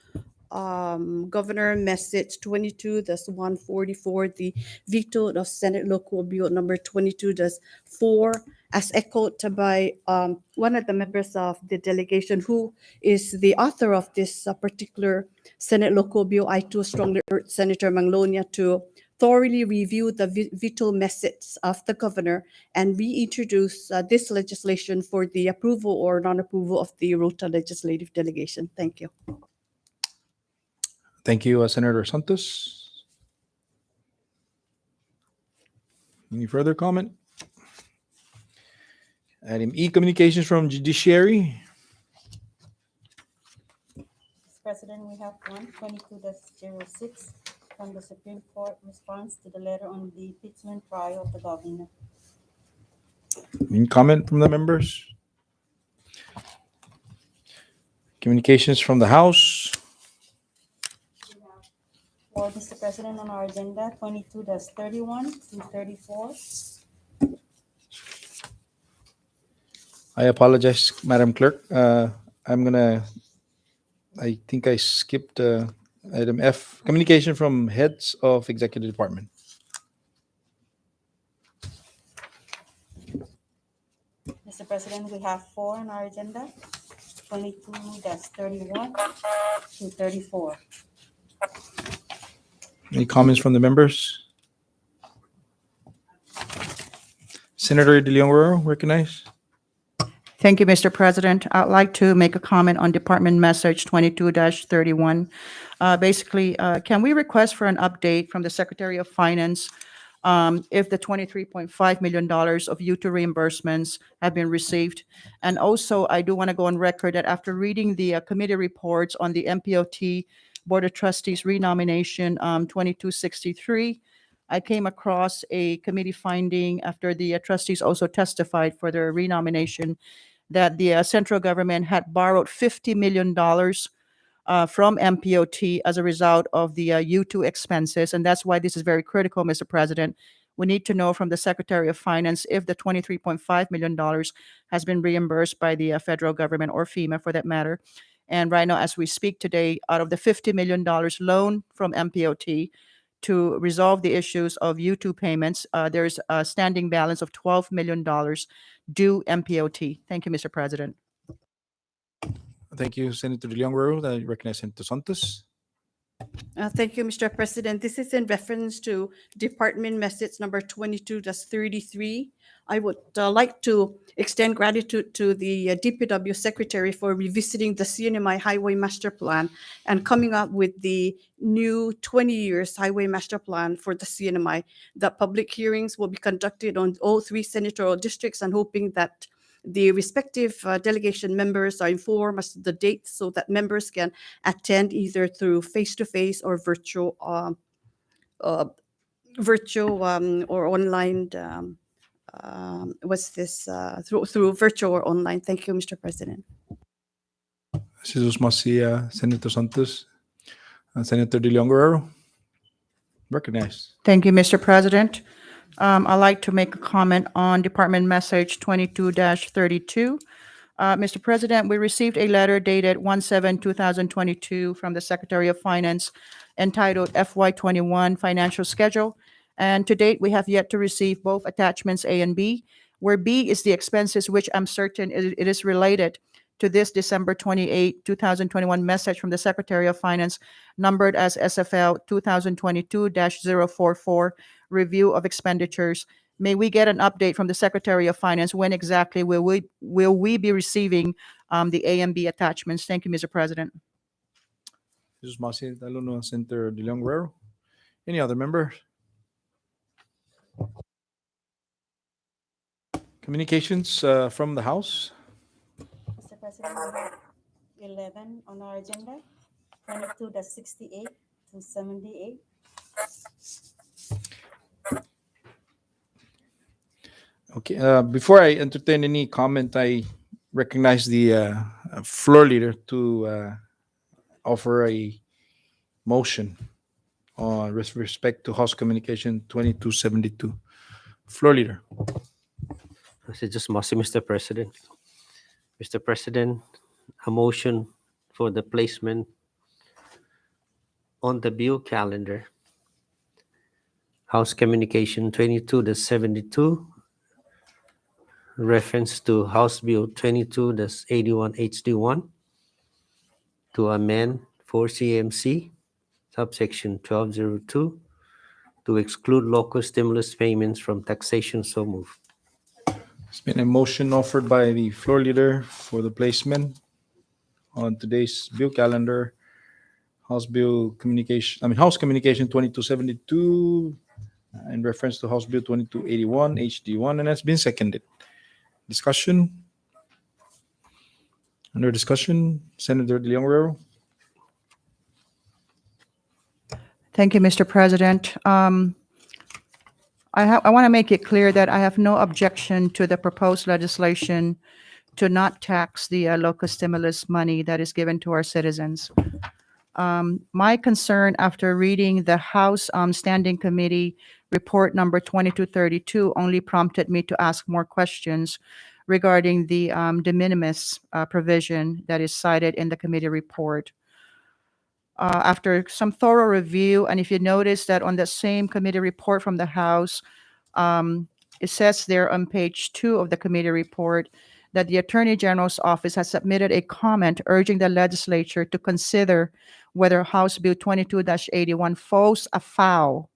Governor Message 22-144, the veto of Senate Local Bill number 22-4, as echoed by one of the members of the delegation who is the author of this particular Senate Local Bill. I too strongly urge Senator Manglonia to thoroughly review the veto message of the governor and reintroduce this legislation for the approval or non-approval of the Rota Legislative Delegation. Thank you. Thank you, Senator Santos. Any further comment? Item E, communications from Judiciary. Mr. President, we have 122-06 from the Supreme Court response to the letter on the impeachment trial of the governor. Any comment from the members? Communications from the House. For Mr. President, on our agenda, 22-31 through 34. I apologize, Madam Clerk. I think I skipped Item F, communication from heads of executive department. Mr. President, we have four on our agenda, 22-31 to 34. Any comments from the members? Senator De Leon Guerrero, recognize. Thank you, Mr. President. I'd like to make a comment on Department Message 22-31. Basically, can we request for an update from the Secretary of Finance if the $23.5 million of U2 reimbursements have been received? And also, I do want to go on record that after reading the committee reports on the MPOT Board of Trustees renomination 2263, I came across a committee finding after the trustees also testified for their renomination that the central government had borrowed $50 million from MPOT as a result of the U2 expenses. And that's why this is very critical, Mr. President. We need to know from the Secretary of Finance if the $23.5 million has been reimbursed by the federal government or FEMA for that matter. And right now, as we speak today, out of the $50 million loan from MPOT to resolve the issues of U2 payments, there's a standing balance of $12 million due MPOT. Thank you, Mr. President. Thank you, Senator De Leon Guerrero. I recognize Senator Santos. Thank you, Mr. President. This is in reference to Department Message number 22-33. I would like to extend gratitude to the DPW Secretary for revisiting the CNMI Highway Master Plan and coming up with the new 20 years Highway Master Plan for the CNMI. The public hearings will be conducted on all three senatorial districts and hoping that the respective delegation members are informed as to the dates so that members can attend either through face-to-face or virtual or online. Through virtual or online? Thank you, Mr. President. Jesus Masia, Senator Santos, and Senator De Leon Guerrero. Recognize. Thank you, Mr. President. I'd like to make a comment on Department Message 22-32. Mr. President, we received a letter dated 1/7/2022 from the Secretary of Finance entitled FY21 Financial Schedule. And to date, we have yet to receive both attachments A and B, where B is the expenses, which I'm certain it is related to this December 28, 2021 message from the Secretary of Finance, numbered as SFL 2022-044, Review of Expenditures. May we get an update from the Secretary of Finance when exactly will we be receiving the A and B attachments? Thank you, Mr. President. Jesus Masia, Talono, Senator De Leon Guerrero. Any other members? Communications from the House. Mr. President, we have 11 on our agenda, 22-68 to 78. Okay. Before I entertain any comment, I recognize the floor leader to offer a motion with respect to House Communication 2272. Floor leader. Just Mr. President. Mr. President, a motion for the placement on the bill calendar. House Communication 22-72, reference to House Bill 22-81 HD1 to amend 4 CMC subsection 1202 to exclude local stimulus payments from taxation. So move. There's been a motion offered by the floor leader for the placement on today's bill calendar. House Communication 2272 in reference to House Bill 2281 HD1, and has been seconded. Discussion? Under discussion, Senator De Leon Guerrero. Thank you, Mr. President. I want to make it clear that I have no objection to the proposed legislation to not tax the local stimulus money that is given to our citizens. My concern after reading the House Standing Committee report number 2232 only prompted me to ask more questions regarding the de minimis provision that is cited in the committee report. after some thorough review, and if you notice that on the same committee report from the House, it says there on page 2 of the committee report that the Attorney General's office has submitted a comment urging the legislature to consider whether House Bill 22-81 falls afoul,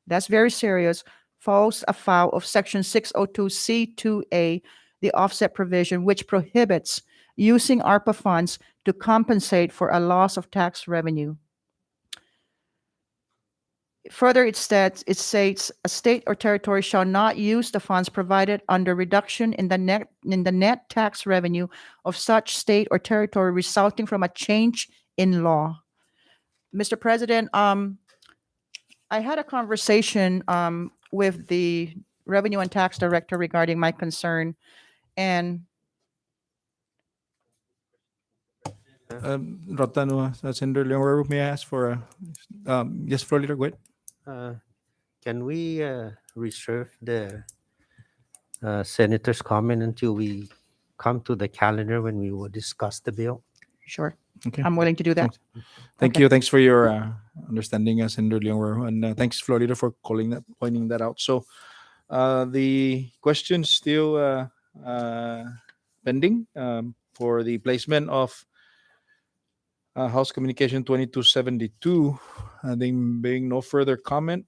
that's very serious, falls afoul of Section 602C2A, the offset provision, which prohibits using ARPA funds to compensate for a loss of tax revenue. Further, it states a state or territory shall not use the funds provided under reduction in the net tax revenue of such state or territory resulting from a change in law. Mr. President, I had a conversation with the Revenue and Tax Director regarding my concern, and Rotano, Senator Leonguero, may I ask for yes, Floor Leader, go ahead. Can we reserve the senator's comment until we come to the calendar when we will discuss the bill? sure, Okay. I'm willing to do that. Thank Okay. you. Thanks for your understanding, Senator Leonguero, and thanks, Florida, for pointing that out. So, the question still pending for the placement of House Communication 2272. There being no further comment,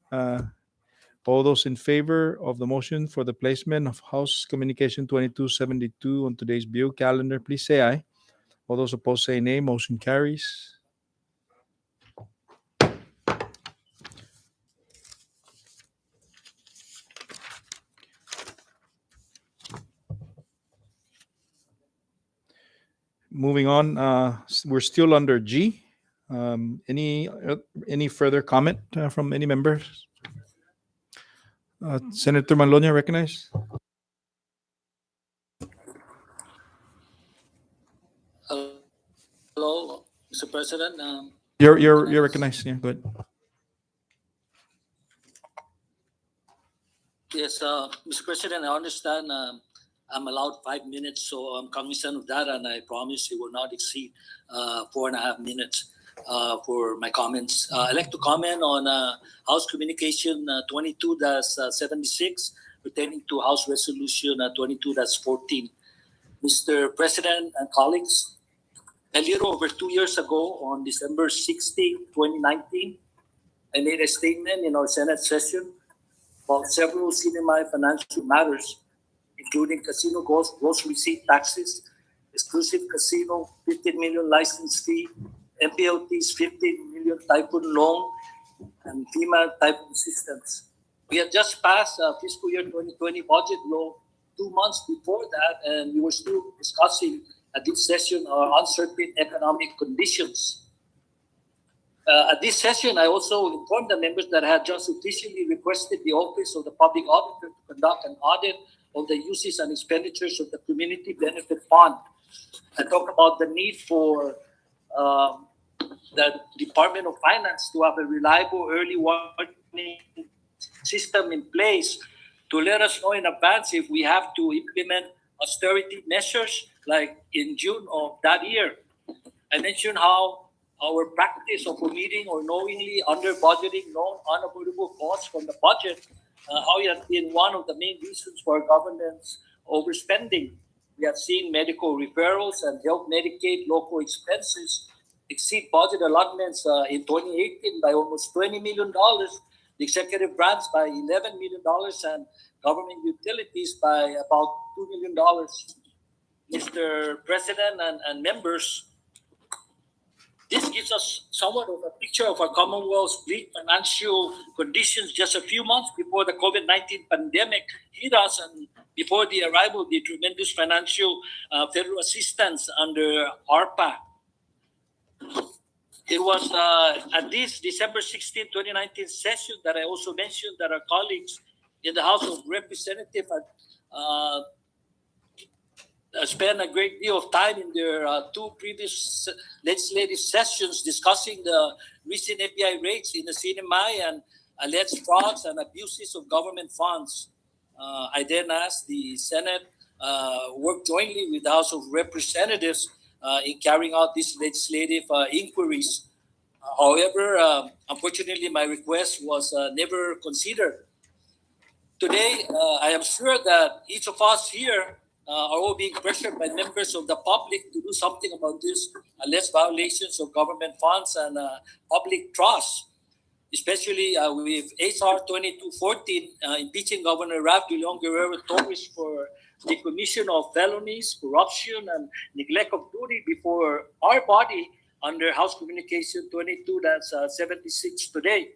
all those in favor of the motion for the placement of House Communication 2272 on today's bill calendar, please say aye. All those opposed say nay. Motion carries. Moving on, we're still under G. Any further comment from any members? Senator Manlonia, recognized. Hello, Mr. President. You're recognized. Yeah, go ahead. Yes, Mr. President, I understand I'm allowed 5 minutes, so I'm cognizant of that, and I promise it will not exceed 4.5 minutes for my comments. I'd like to comment on House Communication 22-76 pertaining to House Resolution 22-14. Mr. President and colleagues, a little over 2 years ago, on December 16, 2019, I made a statement in our Senate session about several semi-financial matters, including casino gross receipt taxes, exclusive casino 15 million license fee, MPLT's 15 million typhoon loan, and FEMA typhoon assistance. We had just passed fiscal year 2020 budget law 2 months before that, and we were still discussing at this session our uncertain economic conditions. At this session, I also informed the members that I had just officially requested the Office of the Public Auditor to conduct an audit of the uses and expenditures of the Community Benefit Fund. I talked about the need for the Department of Finance to have a reliable early warning system in place to let us know in advance if we have to implement austerity measures like in June of that year. I mentioned how our practice of omitting or knowingly under budgeting unavoidable costs from the budget, how it has been one of the main reasons for our government's overspending. We have seen medical referrals and health Medicaid local expenses exceed budget allotments in 2018 by almost $20 million, the executive branch by $11 million, and government utilities by about $2 million. Mr. President and members, this gives us somewhat of a picture of our Commonwealth's bleak financial conditions just a few months before the COVID-19 pandemic hit us and before the arrival of the tremendous financial federal assistance under ARPA. It was at this December 16, 2019 session that I also mentioned that our colleagues in the House of Representatives had spent a great deal of time in their 2 previous legislative sessions discussing the recent FBI raids in the CNMI and alleged frauds and abuses of government funds. I then asked the Senate work jointly with the House of Representatives in carrying out these legislative inquiries. However, unfortunately, my request was never considered. Today, I am sure that each of us here are all being pressured by members of the public to do something about this alleged violations of government funds and public trust, especially with HR 2214 impeaching Governor Ralph de Leon Guerrero Torres for the commission of felonies, corruption, and neglect of duty before our body under House Communication 22-76 today.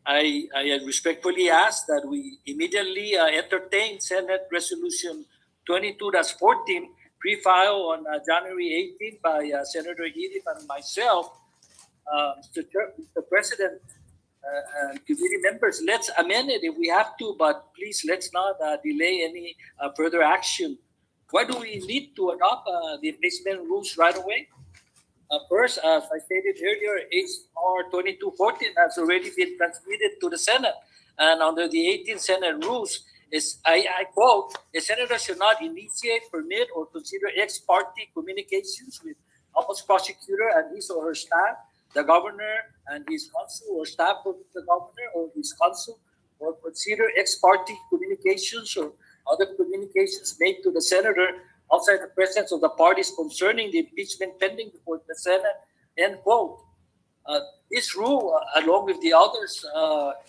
I respectfully ask that we immediately entertain Senate Resolution 22-14 pre-filed on January 18th by Senator Edith and myself. Mr. President and committee members, let's amend it if we have to, but please let's not delay any further action. Why do we need to adopt the impeachment rules right away? First, as I stated earlier, HR 2214 has already been transmitted to the Senate. And under the 18th Senate rules, I quote, a senator should not initiate, permit, or consider ex parte communications with office prosecutor and his or her staff, the governor and his counsel or staff of the governor or his counsel, or consider ex parte communications or other communications made to the senator outside the presence of the parties concerning the impeachment pending before the Senate, end quote. This rule, along with the others,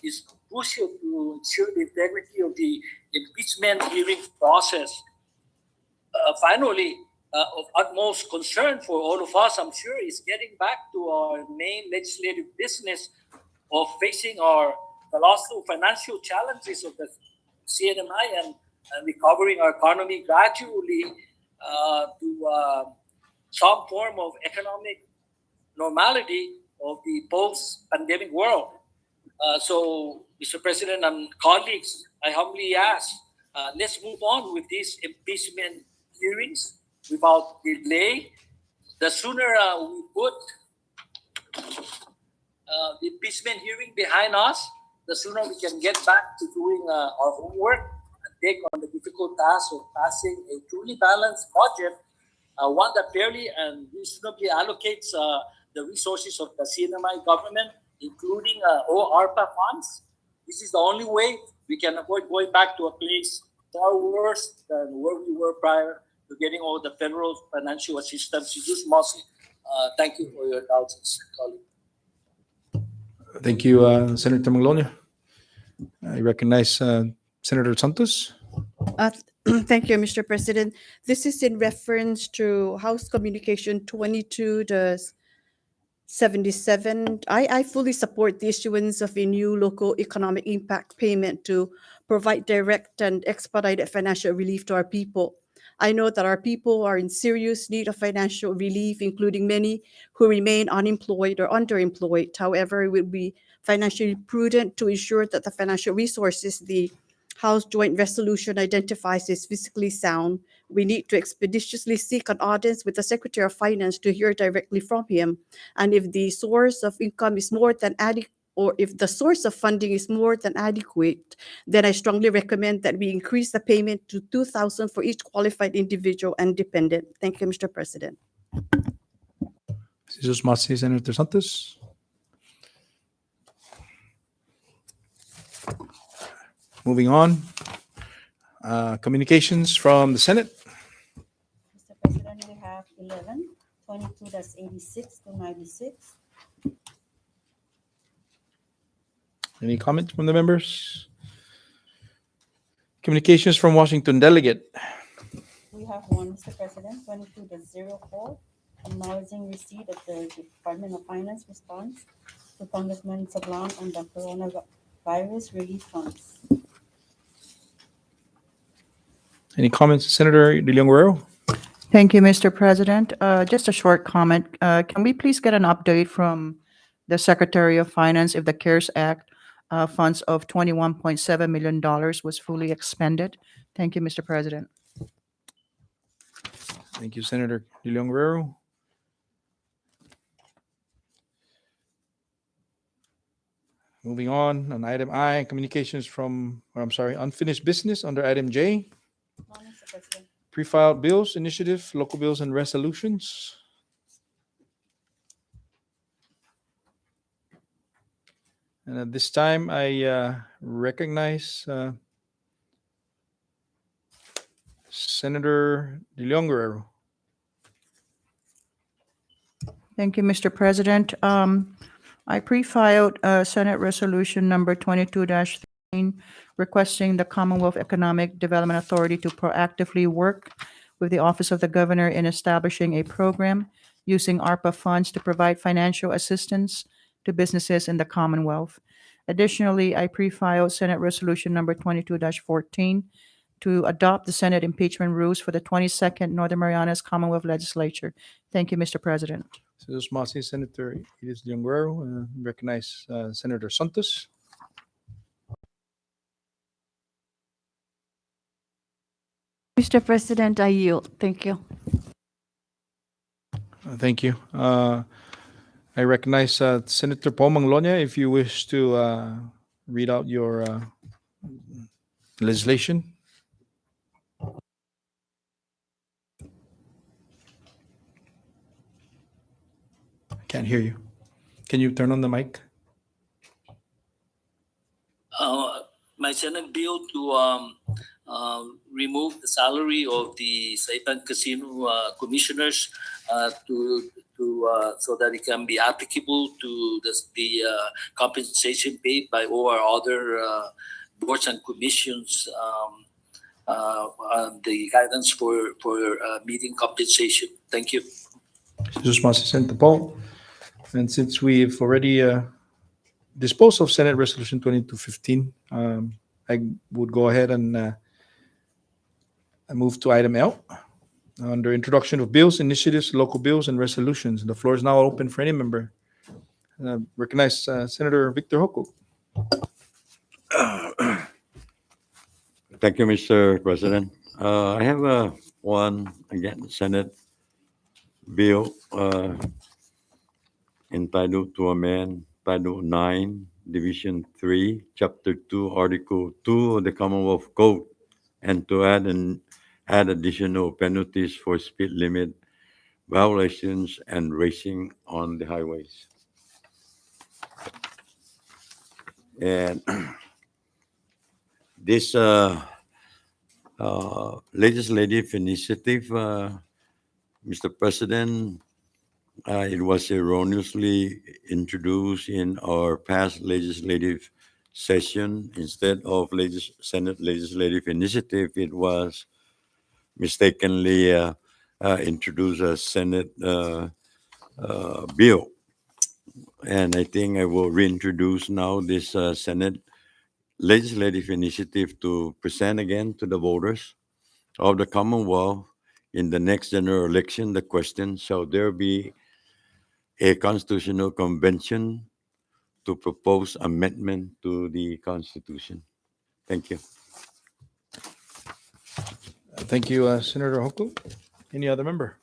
is crucial to ensure the integrity of the impeachment hearing process. Finally, of utmost concern for all of us, I'm sure, is getting back to our main legislative business of facing our colossal financial challenges of the CNMI and recovering our economy gradually to some form of economic normality of the post-pandemic world. So, Mr. President and colleagues, I humbly ask, let's move on with these impeachment hearings without delay. The sooner we put the impeachment hearing behind us, the sooner we can get back to doing our homework and take on the difficult task of passing a truly balanced budget, one that fairly and reasonably allocates the resources of the CNMI government, including all ARPA funds. This is the only way we can avoid going back to a place far worse than where we were prior to getting all the federal financial assistance. Jesus Mossy, thank you for your indulgence, colleague. Thank you, Senator Maglonia. I recognize Senator Santos. Thank you, Mr. President. This is in reference to House Communication 22-77. I fully support the issuance of a new local economic impact payment to provide direct and expedited financial relief to our people. I know that our people are in serious need of financial relief, including many who remain unemployed or underemployed. However, it would be financially prudent to ensure that the financial resources the House Joint Resolution identifies as fiscally sound. We need to expeditiously seek an audience with the Secretary of Finance to hear directly from him. And if the source of income is more than adequate, or if the source of funding is more than adequate, then I strongly recommend that we increase the payment to $2,000 for each qualified individual and dependent. Thank you, Mr. President. Jesus Mossy, Senator Santos. Moving on, communications from the Senate. Mr. President, we have 11, 22-86 to 96. Any comments from the members? Communications from Washington Delegate. We have one, Mr. President, 22-04, acknowledging receipt of the Department of Finance response to Congressman Sablan on the coronavirus relief funds. Any comments, Senator De Leon Guerrero? Thank you, Mr. President. Just a short comment. Can we please get an update from the Secretary of Finance if the CARES Act funds of $21.7 million was fully expended? Thank you, Mr. President. Thank you, Senator De Leon Guerrero. Moving on item I, communications from, unfinished business under item J. None, Mr. President. Pre-filed bills, initiative, local bills, and resolutions. And at this time, I recognize Senator De Leon Guerrero. Thank you, Mr. President. I pre-filed Senate Resolution number 22-13 requesting the Commonwealth Economic Development Authority to proactively work with the Office of the Governor in establishing a program using ARPA funds to provide financial assistance to businesses in the Commonwealth. Additionally, I pre-filed Senate Resolution number 22-14 to adopt the Senate impeachment rules for the 22nd Northern Marianas Commonwealth Legislature. Thank you, Mr. President. Senator Edith De Leon Guerrero. Recognize Senator Santos. Mr. President, I yield. Thank you. Thank you. I recognize Senator Paul Manglonia if you wish to read out your legislation. I can't hear you. Can you turn on the mic? My Senate bill to remove the salary of the Saipan Casino commissioners so that it can be applicable to the compensation paid by all our other boards and commissions. The guidance for meeting compensation. Thank you. Senator Paul. And since we've already disposed of Senate Resolution 2215, I would go ahead and I move to item L. Under introduction of bills, initiatives, local bills, and resolutions. The floor is now open for any member. Recognize Senator Victor Hoco. Thank you, Mr. President. I have one, again, Senate bill entitled to amend Title 9, Division 3, Chapter 2, Article 2 of the Commonwealth Code, and to add additional penalties for speed limit violations and racing on the highways. And this legislative initiative, Mr. President, it was erroneously introduced in our past legislative session. Instead of Senate legislative initiative, it was mistakenly introduced as Senate bill. And I think I will reintroduce now this Senate legislative initiative to present again to the voters of the Commonwealth in the next general election. The question, shall there be a constitutional convention to propose amendment to the Constitution? Thank you. Thank you, Senator Hoco. Any other member?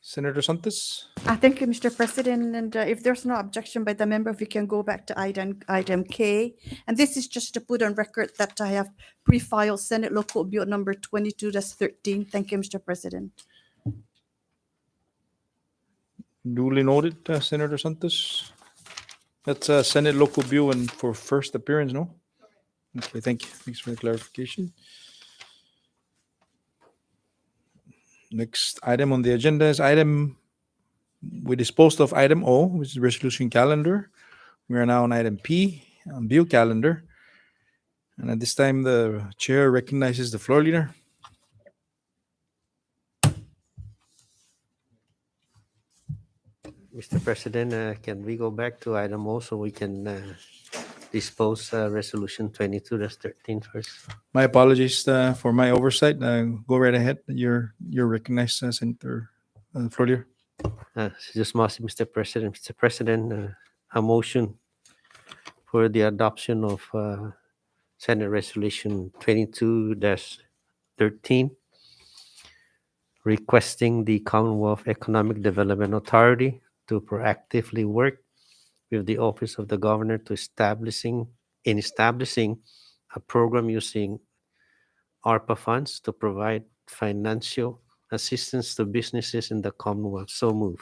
Senator Santos. Thank you, Mr. President. And if there's no objection by the member, we can go back to item K. And this is just to put on record that I have pre-filed Senate Local Bill number 22-13. Thank you, Mr. President. Duly noted, Senator Santos. That's Senate Local Bill and for first appearance, no? Okay, thank you. Thanks for the clarification. Next item on the agenda is we disposed of item O, which is resolution calendar. We are now on item P, on bill calendar. And at this time, the chair recognizes the floor leader. Mr. President, can we go back to item O so we can dispose resolution 22-13 first? My apologies for my oversight. Go right ahead. You're recognized, Senator floor leader. Just Mr. President. Mr. President, a motion for the adoption of Senate Resolution 22-13, requesting the Commonwealth Economic Development Authority to proactively work with the Office of the Governor to establishing a program using ARPA funds to provide financial assistance to businesses in the Commonwealth. So move.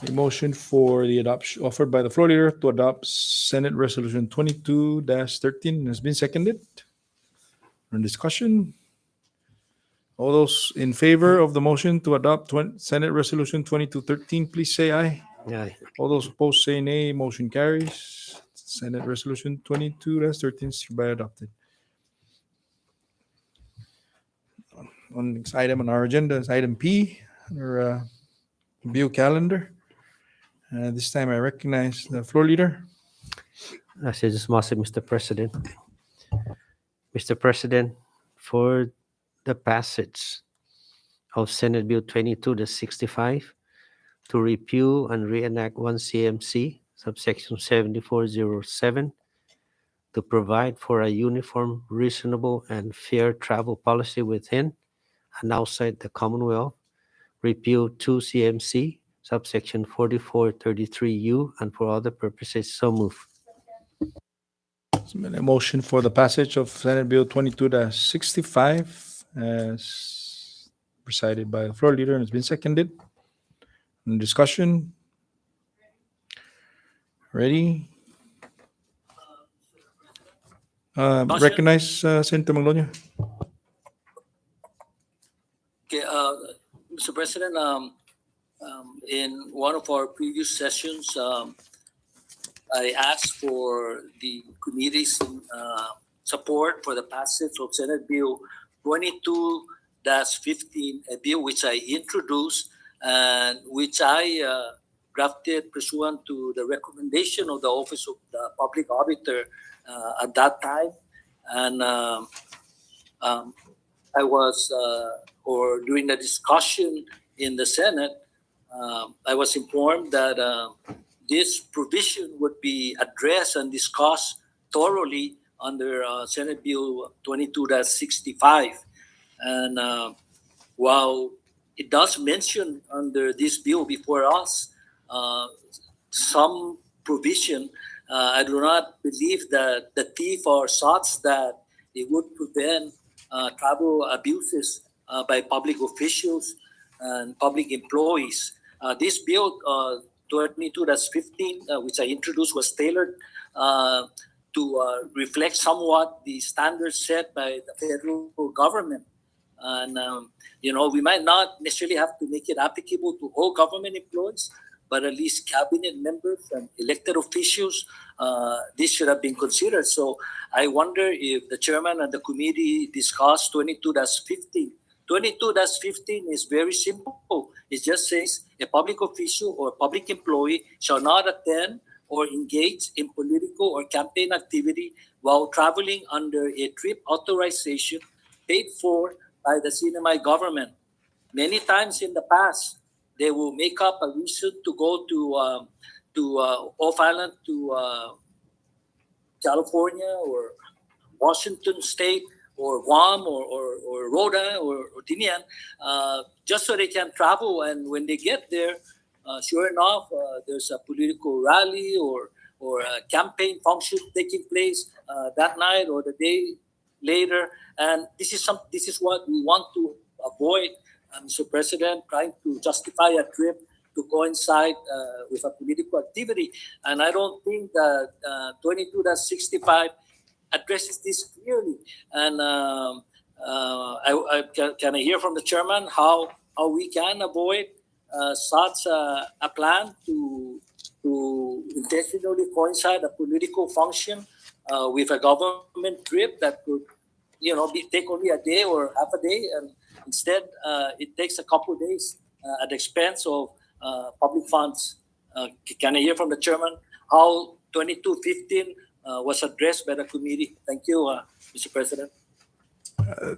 A motion for the adoption offered by the floor leader to adopt Senate Resolution 22-13 has been seconded. On discussion, all those in favor of the motion to adopt Senate Resolution 2213, please say aye. Aye. All those opposed say nay. Motion carries. Senate Resolution 22-13 is hereby adopted. On next item on our agenda is item P, our view calendar. This time I recognize the floor leader. As is Mr. President. Mr. President, for the passage of Senate Bill 22-65 to repeal and reenact 1 CMC, subsection 7407, to provide for a uniform, reasonable, and fair travel policy within and outside the Commonwealth, repeal 2 CMC, subsection 4433U, and for other purposes. So move. There's been a motion for the passage of Senate Bill 22-65 as presided by the floor leader and it's been seconded. In discussion. Ready? Recognize Senator Maglonia. Okay, Mr. President, in one of our previous sessions, I asked for the committee's support for the passage of Senate Bill 22-15, a bill which I introduced and which I drafted pursuant to the recommendation of the Office of the Public Auditor at that time. And I was, or during the discussion in the Senate, I was informed that this provision would be addressed and discussed thoroughly under Senate Bill 22-65. And while it does mention under this bill before us some provision, I do not believe that the thief or such that it would prevent travel abuses by public officials and public employees. This bill 22-15, which I introduced, was tailored to reflect somewhat the standards set by the federal government. And, we might not necessarily have to make it applicable to all government employees, but at least cabinet members and elected officials, this should have been considered. So I wonder if the chairman and the committee discussed 22-15. 22-15 is very simple. It just says a public official or public employee shall not attend or engage in political or campaign activity while traveling under a trip authorization paid for by the CNMI government. Many times in the past, they will make up a reason to go to off island to California or Washington State or Guam or Rhoda or Tinian, just so they can travel. And when they get there, sure enough, there's a political rally or a campaign function taking place that night or the day later. And this is what we want to avoid, Mr. President, trying to justify a trip to coincide with a political activity. And I don't think that 22-65 addresses this clearly. And can I hear from the chairman how we can avoid such a plan to intentionally coincide a political function with a government trip that could, take only a day or half a day, and instead it takes a couple of days at the expense of public funds. Can I hear from the chairman how 22-15 was addressed by the committee? Thank you, Mr. President.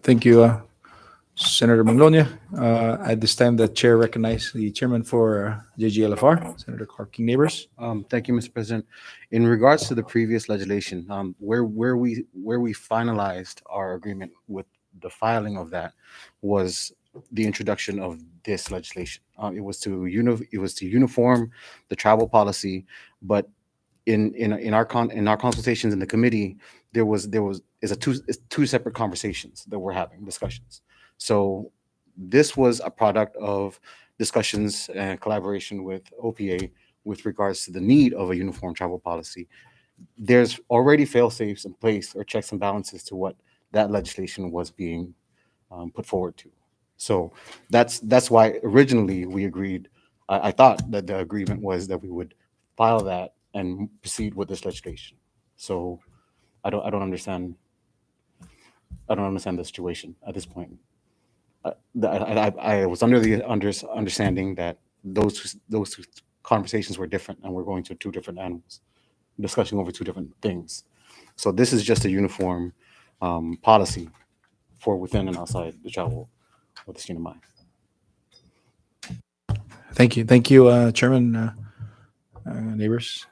Thank you, Senator Maglonia. At this time, the chair recognizes the chairman for JGLFR, Senator Clark King Neighbors. Thank you, Mr. President. In regards to the previous legislation, where we finalized our agreement with the filing of that was the introduction of this legislation. It was to uniform the travel policy, but in our consultations in the committee, it's two separate conversations that we're having, discussions. So this was a product of discussions and collaboration with OPA with regards to the need of a uniform travel policy. There's already fail safes in place or checks and balances to what that legislation was being put forward to. So that's why originally we agreed. I thought that the agreement was that we would file that and proceed with this legislation. So I don't understand. I don't understand the situation at this point. I was under the understanding that those two conversations were different, and we're going to two different animals, discussing over two different things. So this is just a uniform policy for within and outside the travel of the CNMI. Thank you, Chairman. Neighbors.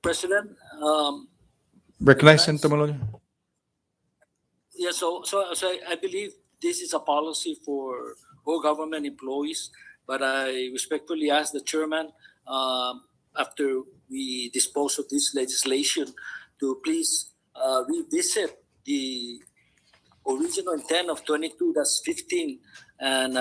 President, Recognize Recognize. Senator Malonia. yeah, so I believe this is a policy for all government employees, but I respectfully ask the chairman, after we dispose of this legislation, to please revisit the original intent of 22-15 and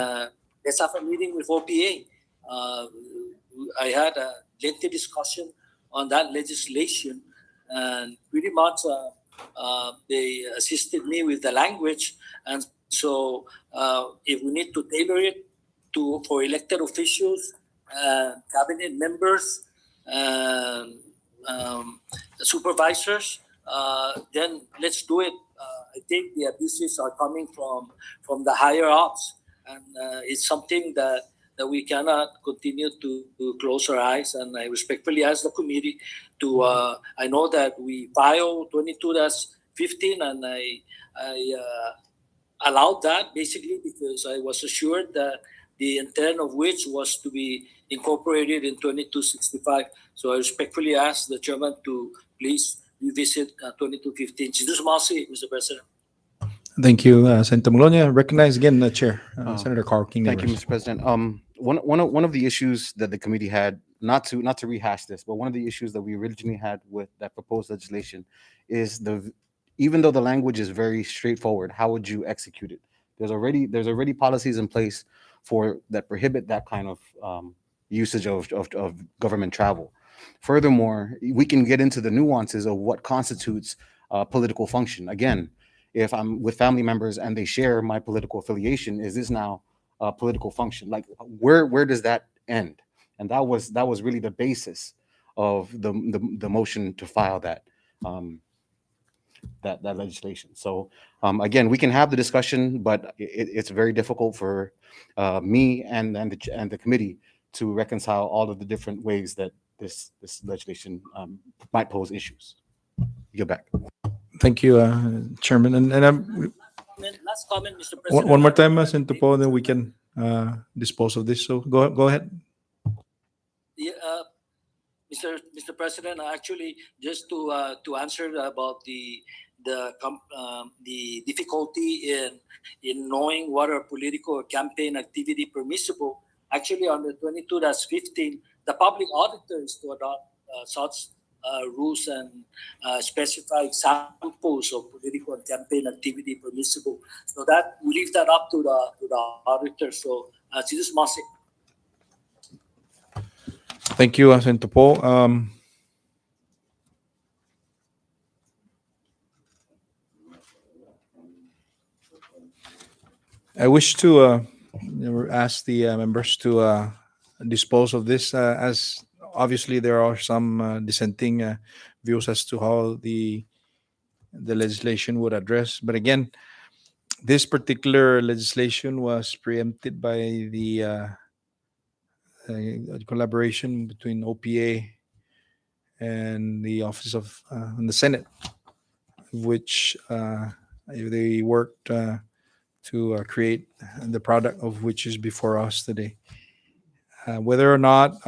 let's have a meeting with OPA. I had a lengthy discussion on that legislation, and pretty much they assisted me with the language. And so if we need to tailor it for elected officials, cabinet members, and supervisors, then let's do it. I think the abuses are coming from the higher ups, and it's something that we cannot continue to close our eyes. And I respectfully ask the committee to. I know that we filed 22-15, and I allowed that basically because I was assured that the intent of which was to be incorporated in 2265. So I respectfully ask the chairman to please revisit 2215. Sinus Masi, Mr. President. Thank you, Senator Malonia. Recognize again the chair, Senator Carl King. Thank you, Neighbors. Mr. President. One of the issues that the committee had, not to rehash this, but one of the issues that we originally had with that proposed legislation is even though the language is very straightforward, how would you execute it? There's already policies in place that prohibit that kind of usage of government travel. Furthermore, we can get into the nuances of what constitutes political function. Again, if I'm with family members and they share my political affiliation, is this now a political function? Like where does that end? And that was really the basis of the motion to file that legislation. So again, we can have the discussion, but it's very difficult for me and the committee to reconcile all of the different ways that this legislation might pose issues. You're back. Thank you, Chairman. And Last comment, Mr. President. one more time, Senator Poe, then we can dispose of this. So go ahead. Yeah, Mr. President, actually, just to answer about the difficulty in knowing what are political or campaign activity permissible. Actually, under 22-15, the public auditor is to adopt such rules and specify examples of political and campaign activity permissible. So that we leave that up to the auditor. So, Sinus Masi. Thank you, Senator Poe. I wish to ask the members to dispose of this, as obviously there are some dissenting views as to how the legislation would address. But again, this particular legislation was preempted by the collaboration between OPA and the Office of and the Senate, which they worked to create the product of which is before us today. Whether or not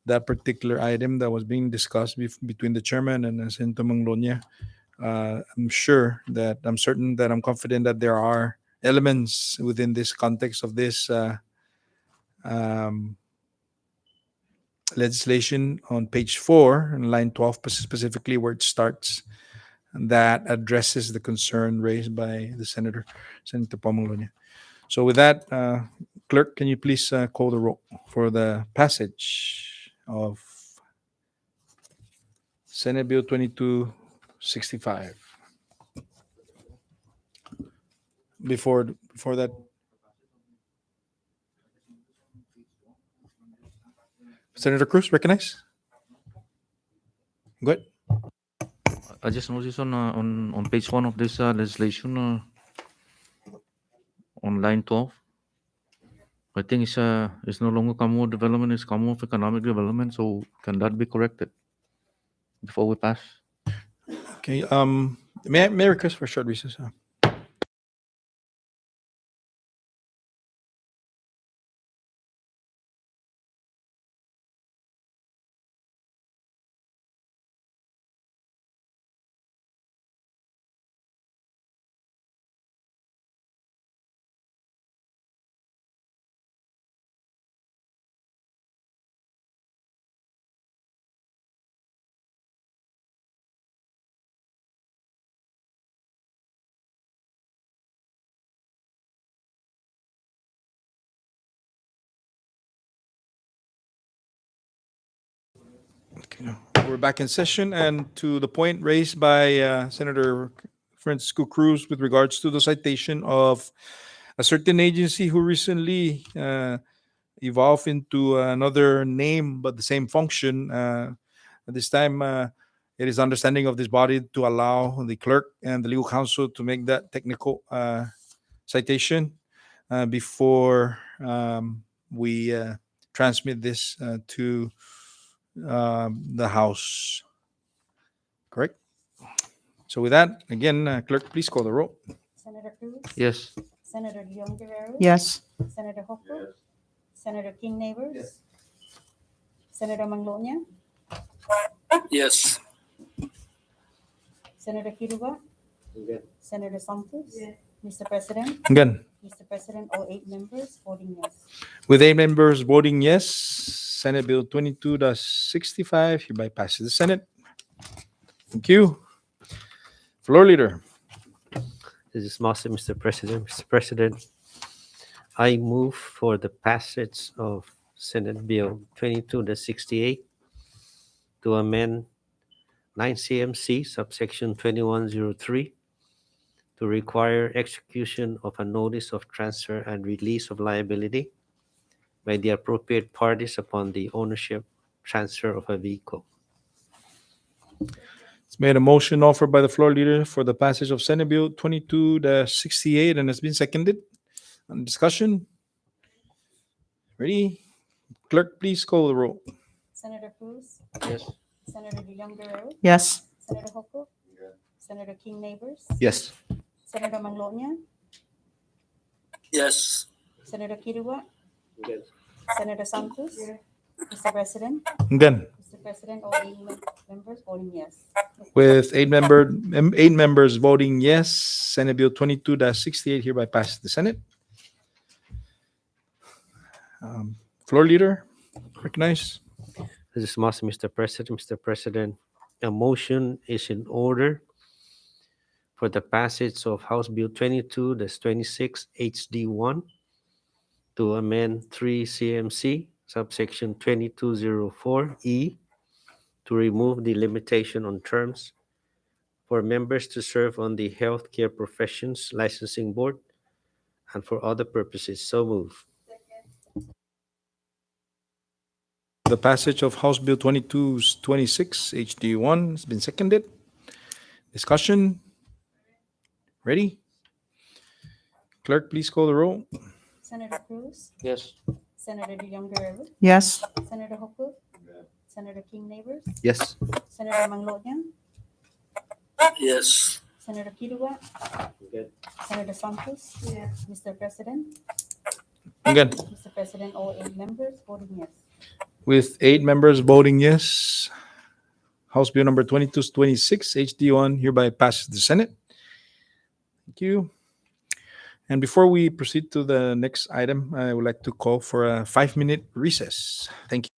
that particular item that was being discussed between the chairman and Senator Manglonia, I'm certain that I'm confident that there are elements within this context of this legislation on page 4, in line 12 specifically, where it starts, that addresses the concern raised by the Senator Pamanglonia. So with that, clerk, can you please call the roll for the passage of Senate Bill 2265? Before that, Senator Cruz, recognize. Go ahead. I just noticed on page 1 of this legislation, on line 12, I think it's no longer Commonwealth development, it's Commonwealth economic development. So can that be corrected before we pass? Okay. May I request for a short recess? Okay, we're back in session, and to the point raised by Senator Francisco Cruz with regards to the citation of a certain agency who recently evolved into another name but the same function. At this time, it is understanding of this body to allow the clerk and the legal counsel to make that technical citation before we transmit this to the House. Correct? So with that, again, clerk, please call the roll. Senator Cruz? Yes. Senator Leon Guerrero? Yes. Senator Hopper? Senator King Neighbors? Senator Manglonia? Yes. Senator Kiruba? Senator Santos? Mr. President? Again, Mr. President, all 8 members voting yes. with 8 members voting yes, Senate Bill 22-65 hereby passes the Senate. Thank you. Floor leader. This is Mossy, Mr. President. Mr. President, I move for the passage of Senate Bill 22-68 to amend 9 CMC subsection 2103 to require execution of a notice of transfer and release of liability by the appropriate parties upon the ownership transfer of a vehicle. It's made a motion offered by the floor leader for the passage of Senate Bill 22-68 and has been seconded. On discussion. Ready? Clerk, please call the roll. Senator Cruz? Yes. Senator Leon Guerrero? Yes. Senator Hopper? Senator King Neighbors? Yes. Senator Manglonia? Yes. Senator Kiruba? Senator Santos? Mr. President? Again, Mr. President, all 8 members voting yes. with 8 members voting yes, Senate Bill 22-68 hereby passes the Senate. Floor leader, recognize. This is Mossy, Mr. President. Mr. President, a motion is in order for the passage of House Bill 22-26 HD1 to amend 3 CMC subsection 2204E to remove the limitation on terms for members to serve on the Healthcare Professions Licensing Board and for other purposes. So move. The passage of House Bill 2226 HD1 has been seconded. Discussion. Ready? Clerk, please call the roll. Senator Cruz? Yes. Senator Leon Guerrero? Yes. Senator Hopper? Senator King Neighbors? Yes. Senator Manglonia? Yes. Senator Kiruba? Senator Santos? Mr. President? Again, Mr. President, all 8 members voting yes. with 8 members voting yes, House Bill number 2226 HD1 hereby passes the Senate. Thank you. And before we proceed to the next item, I would like to call for a 5-minute recess. Thank you.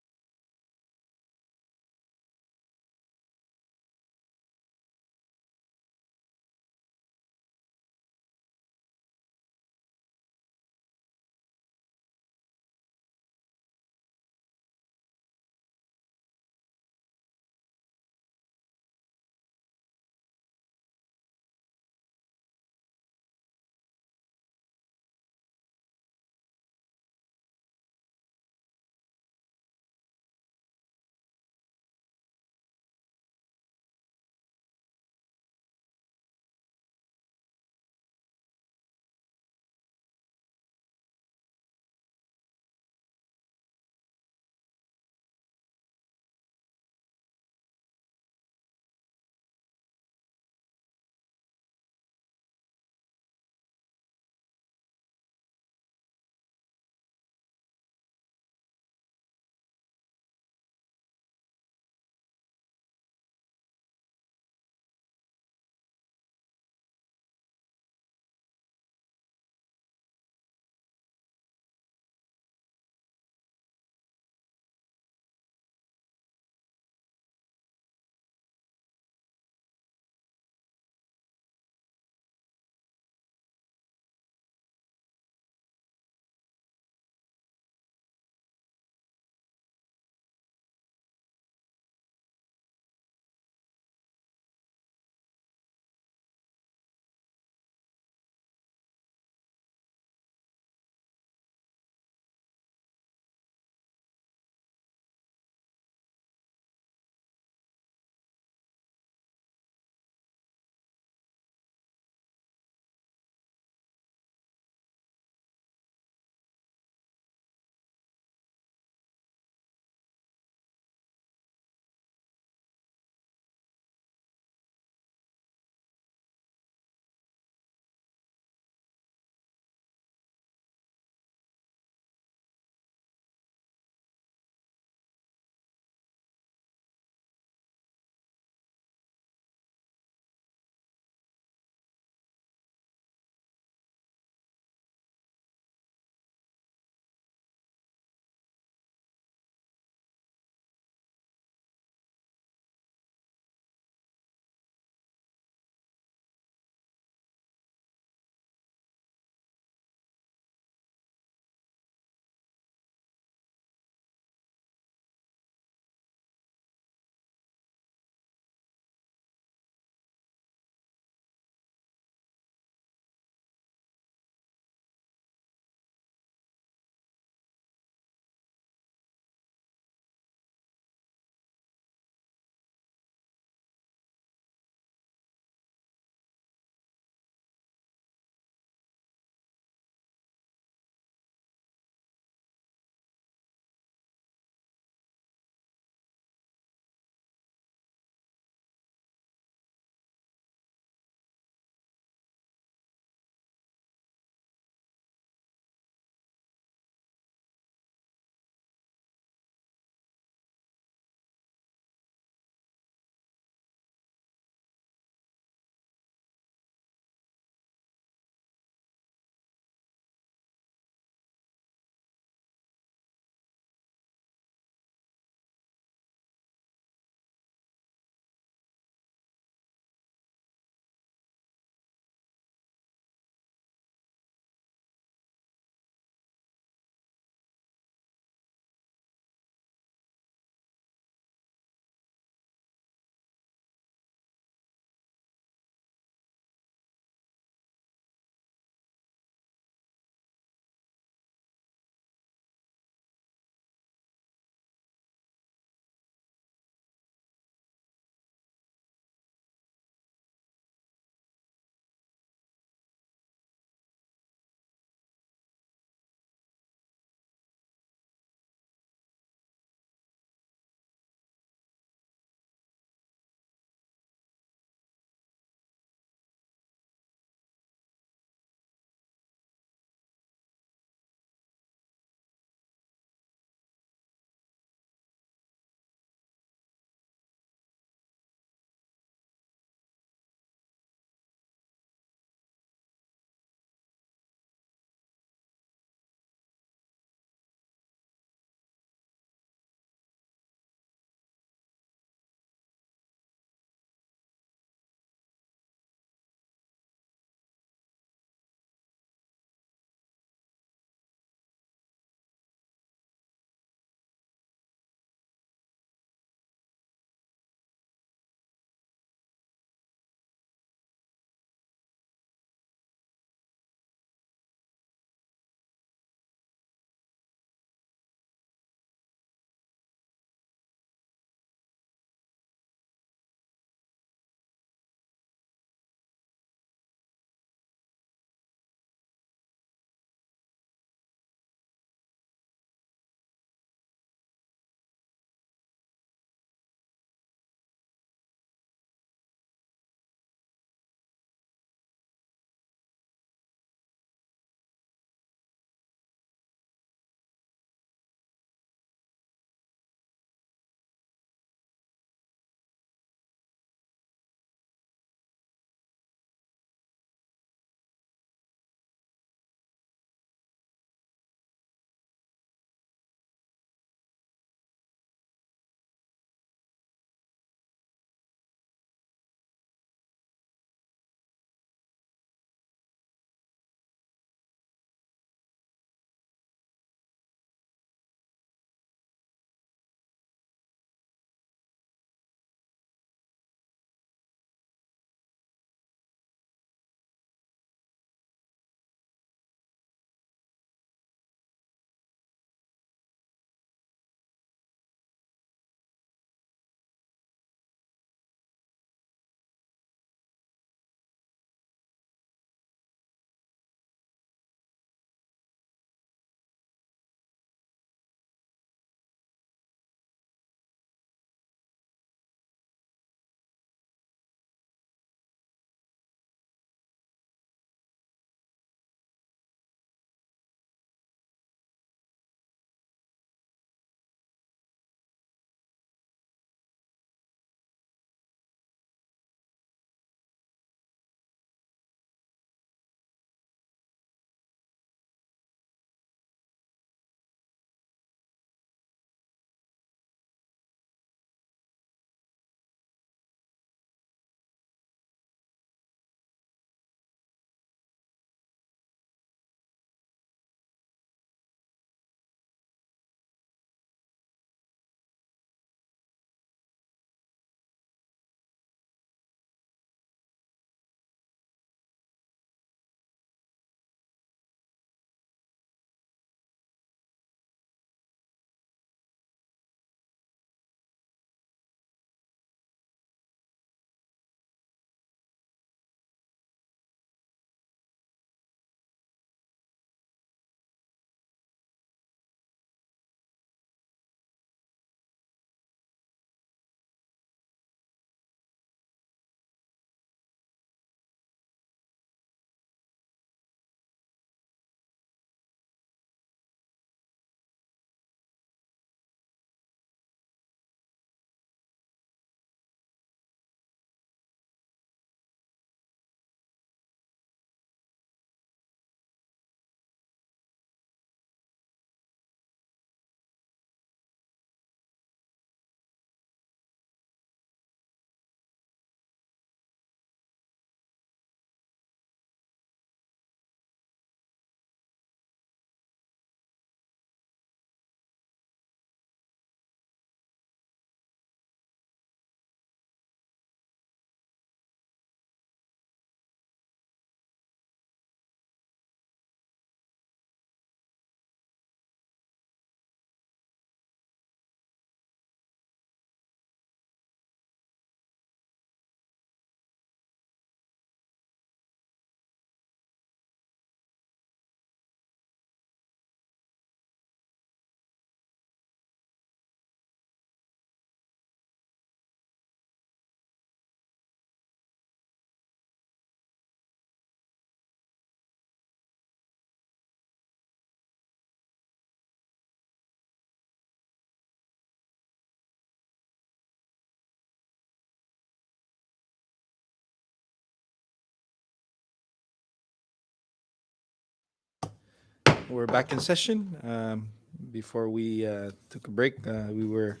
We're back in session. Before we took a break, we were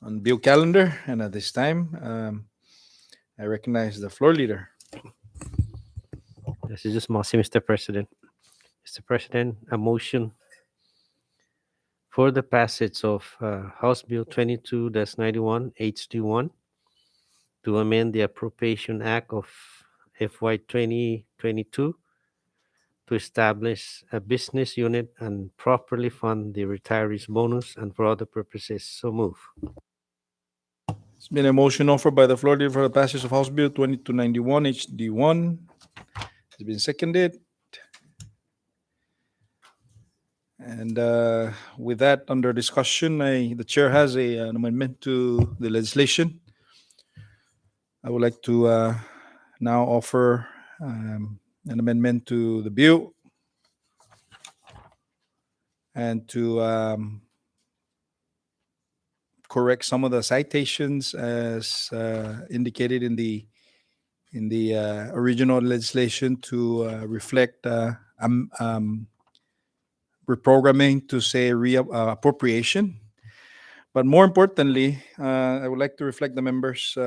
on bill calendar, and at this time, I recognize the floor leader. This is just Mossy, Mr. President. Mr. President, a motion for the passage of House Bill 22-91 HD1 to amend the Appropriation Act of FY 2022 to establish a business unit and properly fund the retirees bonus and for other purposes. So move. It's been a motion offered by the floor leader for the passage of House Bill 2291 HD1. It's been seconded. And with that under discussion, the chair has an amendment to the legislation. I would like to now offer an amendment to the bill and to correct some of the citations as indicated in the original legislation to reflect reprogramming to say appropriation. But more importantly, I would like to reflect the members'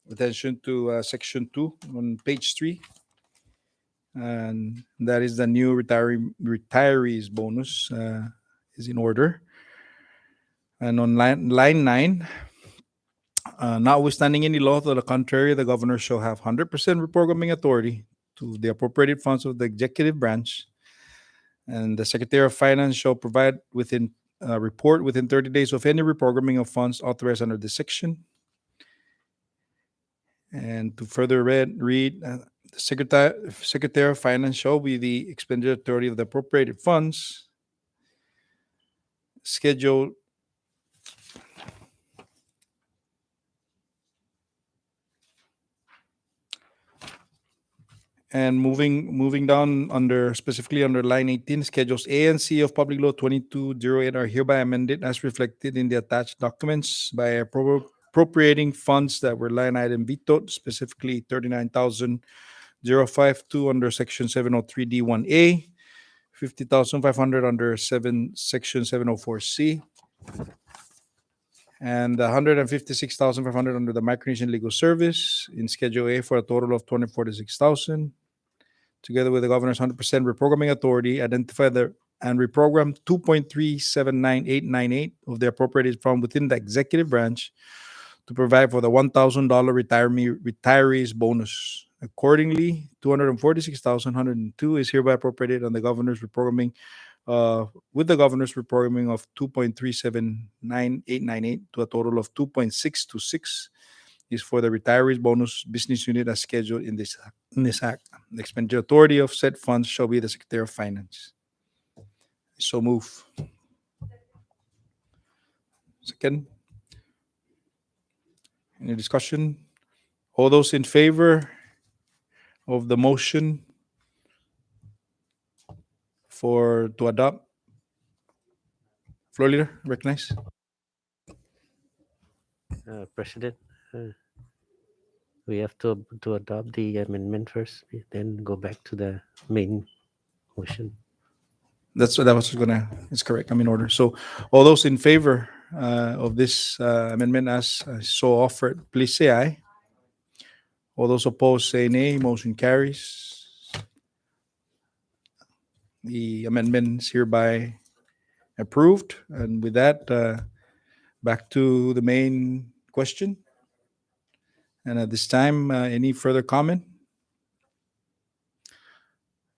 attention to section 2 on page 3. And that is the new retirees bonus is in order. And on line 9, notwithstanding any law to the contrary, the governor shall have 100% reprogramming authority to the appropriated funds of the executive branch. And the Secretary of Finance shall provide report within 30 days of any reprogramming of funds authorized under this section. And to further read the Secretary of Finance shall be the expenditure authority of the appropriated funds. Schedule and moving down specifically under line 18, schedules A and C of Public Law 2208 are hereby amended as reflected in the attached documents by appropriating funds that were line item vetoed, specifically 39,052 under Section 703D1A, 50,500 under Section 704C, and 156,500 under the Micronesian Legal Service in Schedule A for a total of 246,000. Together with the governor's 100% reprogramming authority, identify and reprogram 2.379898 of the appropriated fund within the executive branch to provide for the $1,000 retirees bonus. Accordingly, 246,102 is hereby appropriated on the governor's reprogramming with the governor's reprogramming of 2.379898 to a total of 2.626 is for the retirees bonus business unit as scheduled in this act. The expenditure authority of said funds shall be the Secretary of Finance. So move. Second. Any discussion? All those in favor of the motion to adopt? Floor leader, recognize. President, we have to adopt the amendment first, then go back to the main motion. It's correct. I'm in order. So all those in favor of this amendment as so offered, please say aye. All those opposed say nay. Motion carries. The amendment is hereby approved. And with that, back to the main question. And at this time, any further comment?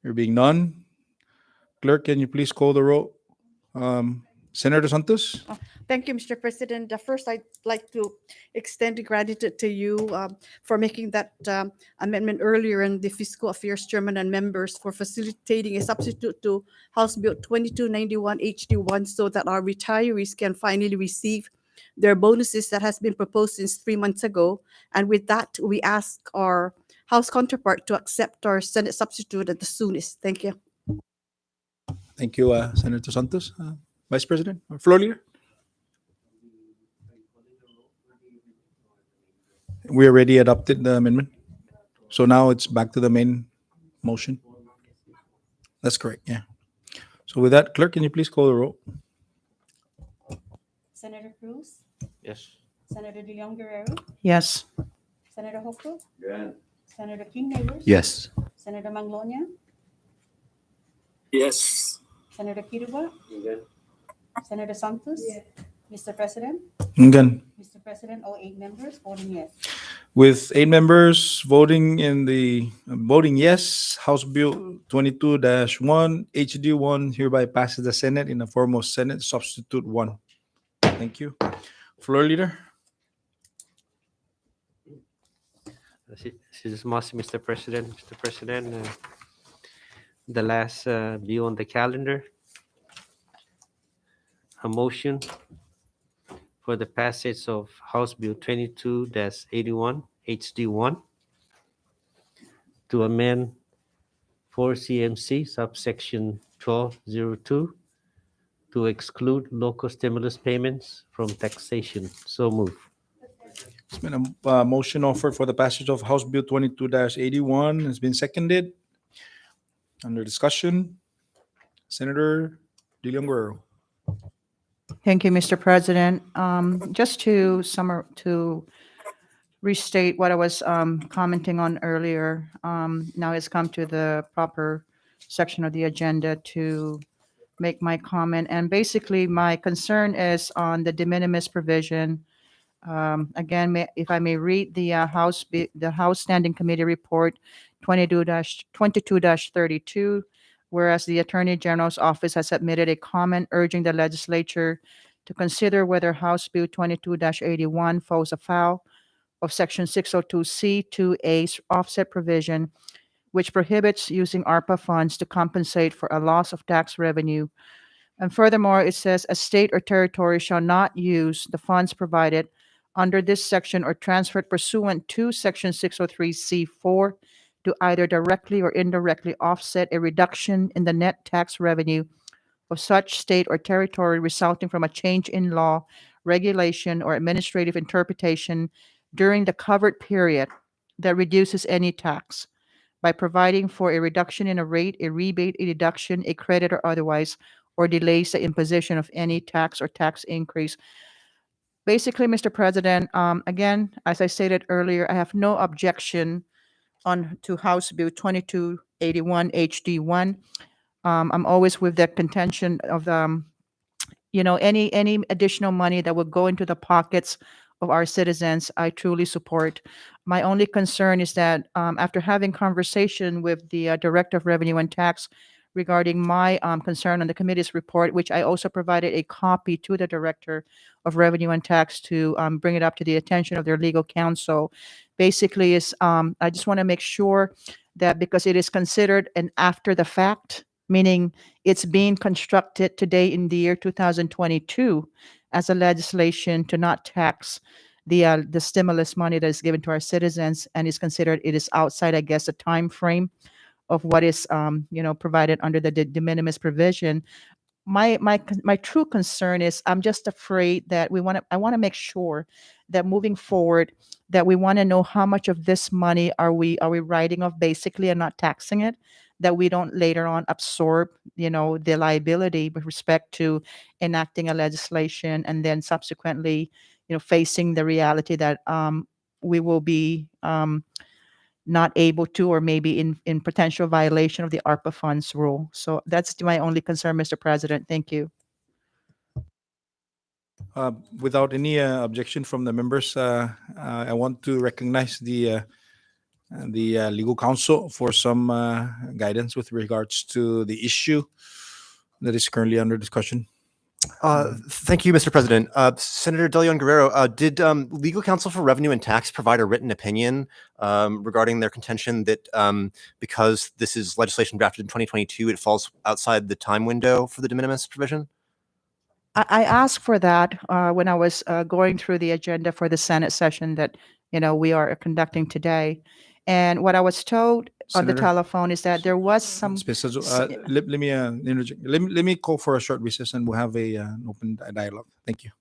There being none. Clerk, can you please call the roll? Senator Santos? Thank you, Mr. President. First, I'd like to extend gratitude to you for making that amendment earlier, and the Fiscal Affairs Chairman and members for facilitating a substitute to House Bill 2291 HD1 so that our retirees can finally receive their bonuses that has been proposed since 3 months ago. And with that, we ask our House counterpart to accept our Senate substitute at the soonest. Thank you. Thank you, Senator Santos. Vice President, floor leader. We already adopted the amendment. So now it's back to the main motion. That's correct, yeah. So with that, clerk, can you please call the roll? Senator Cruz, Yes. Senator De Leon Guerrero, Yes. Senator Hoku, Yes. Senator King Neighbors, Yes. Senator Manglonia, Yes. Senator Kiruba, Senator Santos, Mr. President, Ngan. Mr. President, all 8 members voting yes. With 8 members voting yes, House Bill 22-1 HD1 hereby passes the Senate in the form of Senate Substitute 1. Thank you. Floor leader. Mr. President. Mr. President, the last view on the calendar. A motion for the passage of House Bill 22-81 HD1 to amend 4 CMC subsection 1202 to exclude local stimulus payments from taxation. So move. It's been a motion offered for the passage of House Bill 22-81. Has been seconded. Under discussion, Senator De Leon Guerrero. Thank you, Mr. President. Just to restate what I was commenting on earlier, now it's come to the proper section of the agenda to make my comment. And basically, my concern is on the de minimis provision. Again, if I may read the House Standing Committee Report 22-32, whereas the Attorney General's office has submitted a comment urging the legislature to consider whether House Bill 22-81 falls afoul of Section 602C2A's offset provision, which prohibits using ARPA funds to compensate for a loss of tax revenue. And furthermore, it says a state or territory shall not use the funds provided under this section or transferred pursuant to Section 603C4 to either directly or indirectly offset a reduction in the net tax revenue of such state or territory resulting from a change in law, regulation, or administrative interpretation during the covered period that reduces any tax by providing for a reduction in a rate, a rebate, a deduction, a credit, or otherwise, or delays the imposition of any tax or tax increase. Basically, Mr. President, again, as I stated earlier, I have no objection to House Bill 2281 HD1. I'm always with the contention of any additional money that would go into the pockets of our citizens, I truly support. My only concern is that after having conversation with the Director of Revenue and Tax regarding my concern on the committee's report, which I also provided a copy to the Director of Revenue and Tax to bring it up to the attention of their legal counsel, basically is I just want to make sure that because it is considered an after the fact, meaning it's being constructed today in the year 2022 as a legislation to not tax the stimulus money that is given to our citizens, and is considered it is outside, I guess, the time frame of what is provided under the de minimis provision. My true concern is I'm just afraid that I want to make sure that moving forward that we want to know how much of this money are we writing off basically and not taxing it, that we don't later on absorb the liability with respect to enacting a legislation and then subsequently facing the reality that we will be not able to, or maybe in potential violation of the ARPA funds rule. So that's my only concern, Mr. President. Thank you. Without any objection from the members, I want to recognize the legal counsel for some guidance with regards to the issue that is currently under discussion. Thank you, Mr. President. Senator De Leon Guerrero, did legal counsel for revenue and tax provide a written opinion regarding their contention that because this is legislation drafted in 2022, it falls outside the time window for the de minimis provision? I asked for that when I was going through the agenda for the Senate session that we are conducting today, and what I was told on the Senator? telephone is that there was some. Let me interject. Let me call for a short recess and we'll have an open dialogue. Thank you.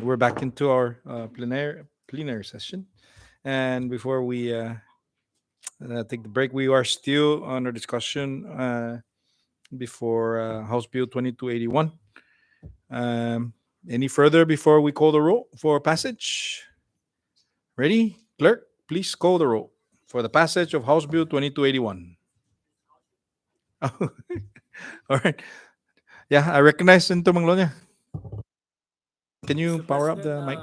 we're back into our plenary session. And before we take the break, we are still under discussion before House Bill 2281. Any further before we call the roll for passage? Ready? Clerk, please call the roll for the passage of House Bill 2281. All right. Yeah, I recognize Senator Manglonia. Can you Mr. power up President, the mic?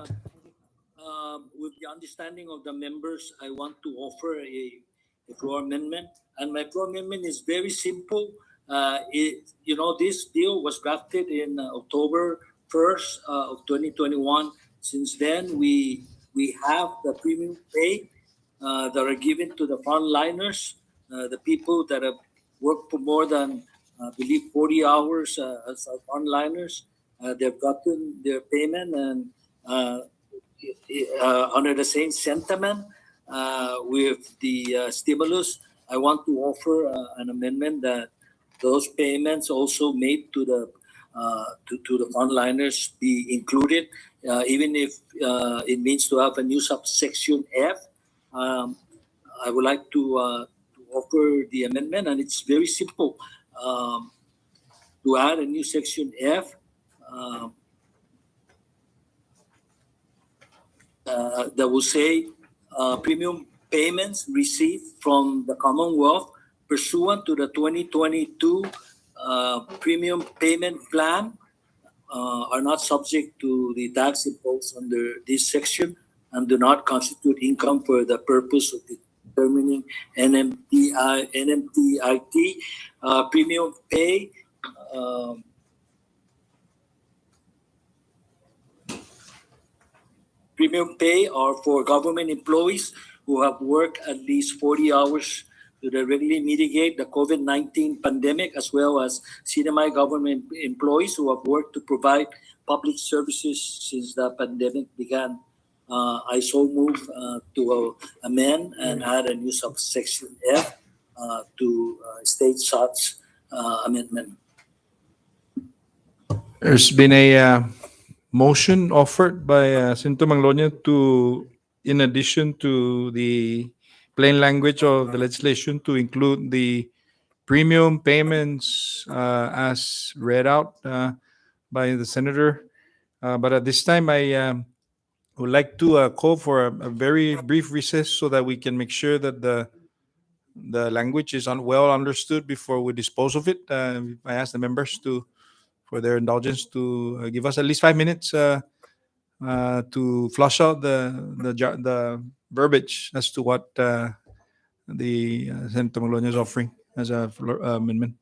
with the understanding of the members, I want to offer a floor amendment. And my floor amendment is very simple. This bill was drafted in October 1st of 2021. Since then, we have the premium pay that are given to the frontliners, the people that have worked for more than, I believe, 40 hours as frontliners. They've gotten their payment, and under the same sentiment with the stimulus, I want to offer an amendment that those payments also made to the to the frontliners be included, even if it means to have a new subsection F. I would like to offer the amendment, and it's very simple. To add a new section F. That will say premium payments received from the Commonwealth pursuant to the 2022 premium payment plan are not subject to the tax imposed under this section and do not constitute income for the purpose of determining NMTIT premium pay. Premium pay are for government employees who have worked at least 40 hours to directly mitigate the COVID-19 pandemic, as well as semi-government employees who have worked to provide public services since the pandemic began. I so move to amend and add a new subsection F to state such amendment. There's been a motion offered by Senator Manglonia to, in addition to the plain language of the legislation, to include the premium payments as read out by the senator. But at this time, I would like to call for a very brief recess so that we can make sure that the language is well understood before we dispose of it. I ask the members for their indulgence to give us at least 5 minutes to flush out the verbiage as to what the Senator Malonia is offering as a amendment.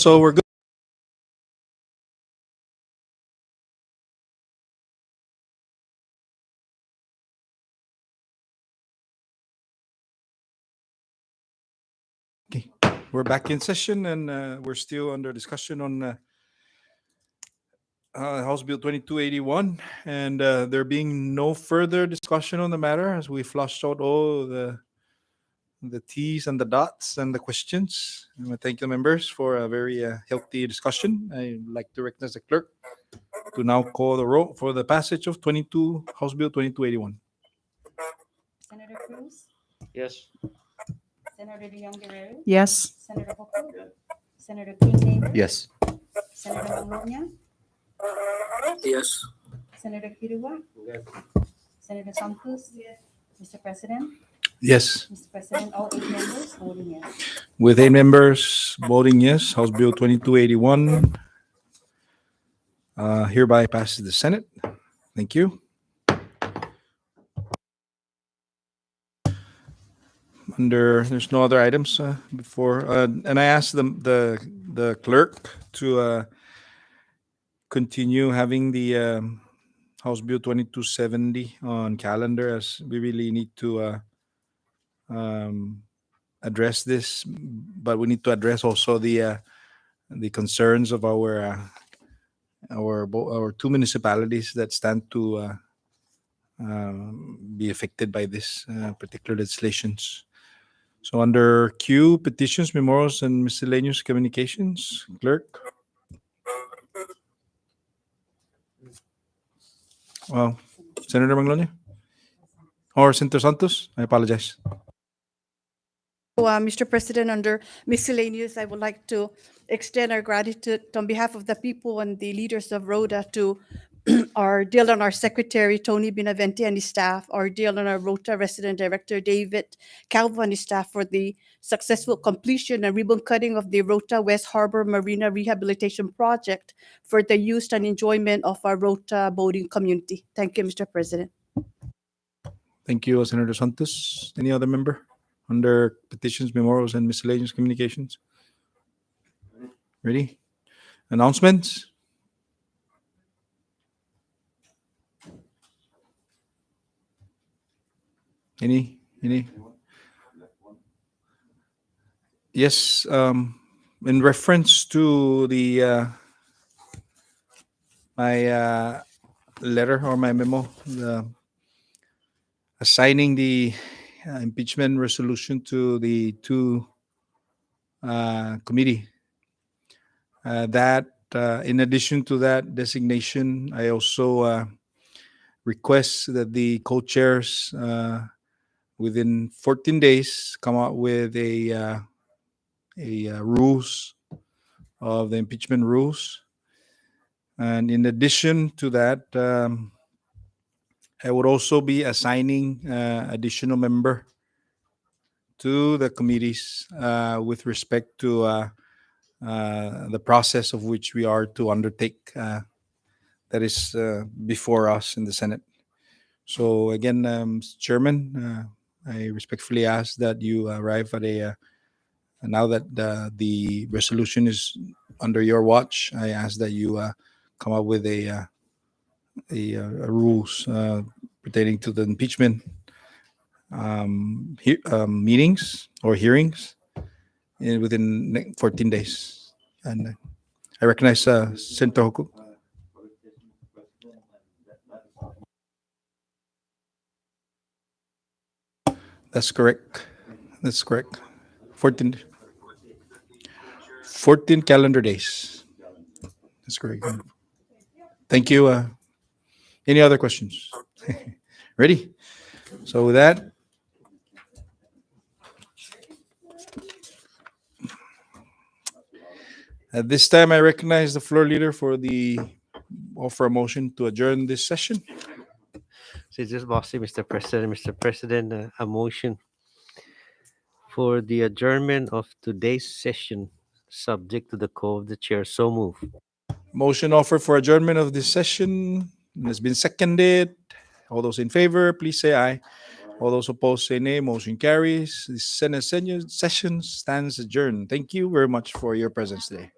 So we're good. Okay, we're back in session and we're still under discussion on House Bill 2281, and there being no further discussion on the matter as we flushed out all the T's and the dots and the questions. I want to thank the members for a very healthy discussion. I'd like to recognize the clerk to now call the roll for the passage of House Bill 2281. Senator Cruz, Yes. Senator De Jong Guerrero, Yes. Senator Hoku, Senator King Davis. Yes. Senator Manglona, Yes. Senator Kirua, Senator Santos. Mr. President, Yes. Mr. President, all 8 members voting yes. With 8 members voting yes, House Bill 2281 hereby passes the Senate. Thank you. There's no other items before, and I asked the clerk to continue having the House Bill 2270 on calendar, as we really need to address this, but we need to address also the concerns of our 2 municipalities that stand to be affected by this particular legislations. So under Q, petitions, memorials, and miscellaneous communications, clerk. Well, Senator Manglona or Senator Santos, I apologize. Mr. President, under miscellaneous, I would like to extend our gratitude on behalf of the people and the leaders of Rhoda to our deal on our secretary, Tony Benavente, and his staff, our deal on our Rota resident director, David Calvo, and his staff for the successful completion and ribbon cutting of the Rota West Harbor Marina Rehabilitation Project for the use and enjoyment of our Rota boating community. Thank you, Mr. President. Thank you, Senator Santos. Any other member under petitions, memorials, and miscellaneous communications? Ready? Announcements? Any? Yes, in reference to the my letter or my memo, assigning the impeachment resolution to the 2 committee. That in addition to that designation, I also request that the co-chairs within 14 days come out with a rules of the impeachment rules. And in addition to that, I would also be assigning additional member to the committees with respect to the process of which we are to undertake that is before us in the Senate. So again, Mr. Chairman, I respectfully ask that you arrive at now that the resolution is under your watch, I ask that you come up with a rules pertaining to the impeachment meetings or hearings within 14 days. And I recognize Senator Hoku. That's correct. 14 calendar days. That's correct. Thank you. Any other questions? Ready? So with that, at this time, I recognize the floor leader for the offer a motion to adjourn this session. So just bossy, Mr. President, a motion for the adjournment of today's session, subject to the call of the chair. So move. Motion offered for adjournment of this session has been seconded. All those in favor, please say aye. All those opposed, say nay. Motion carries. The Senate session stands adjourned. Thank you very much for your presence today.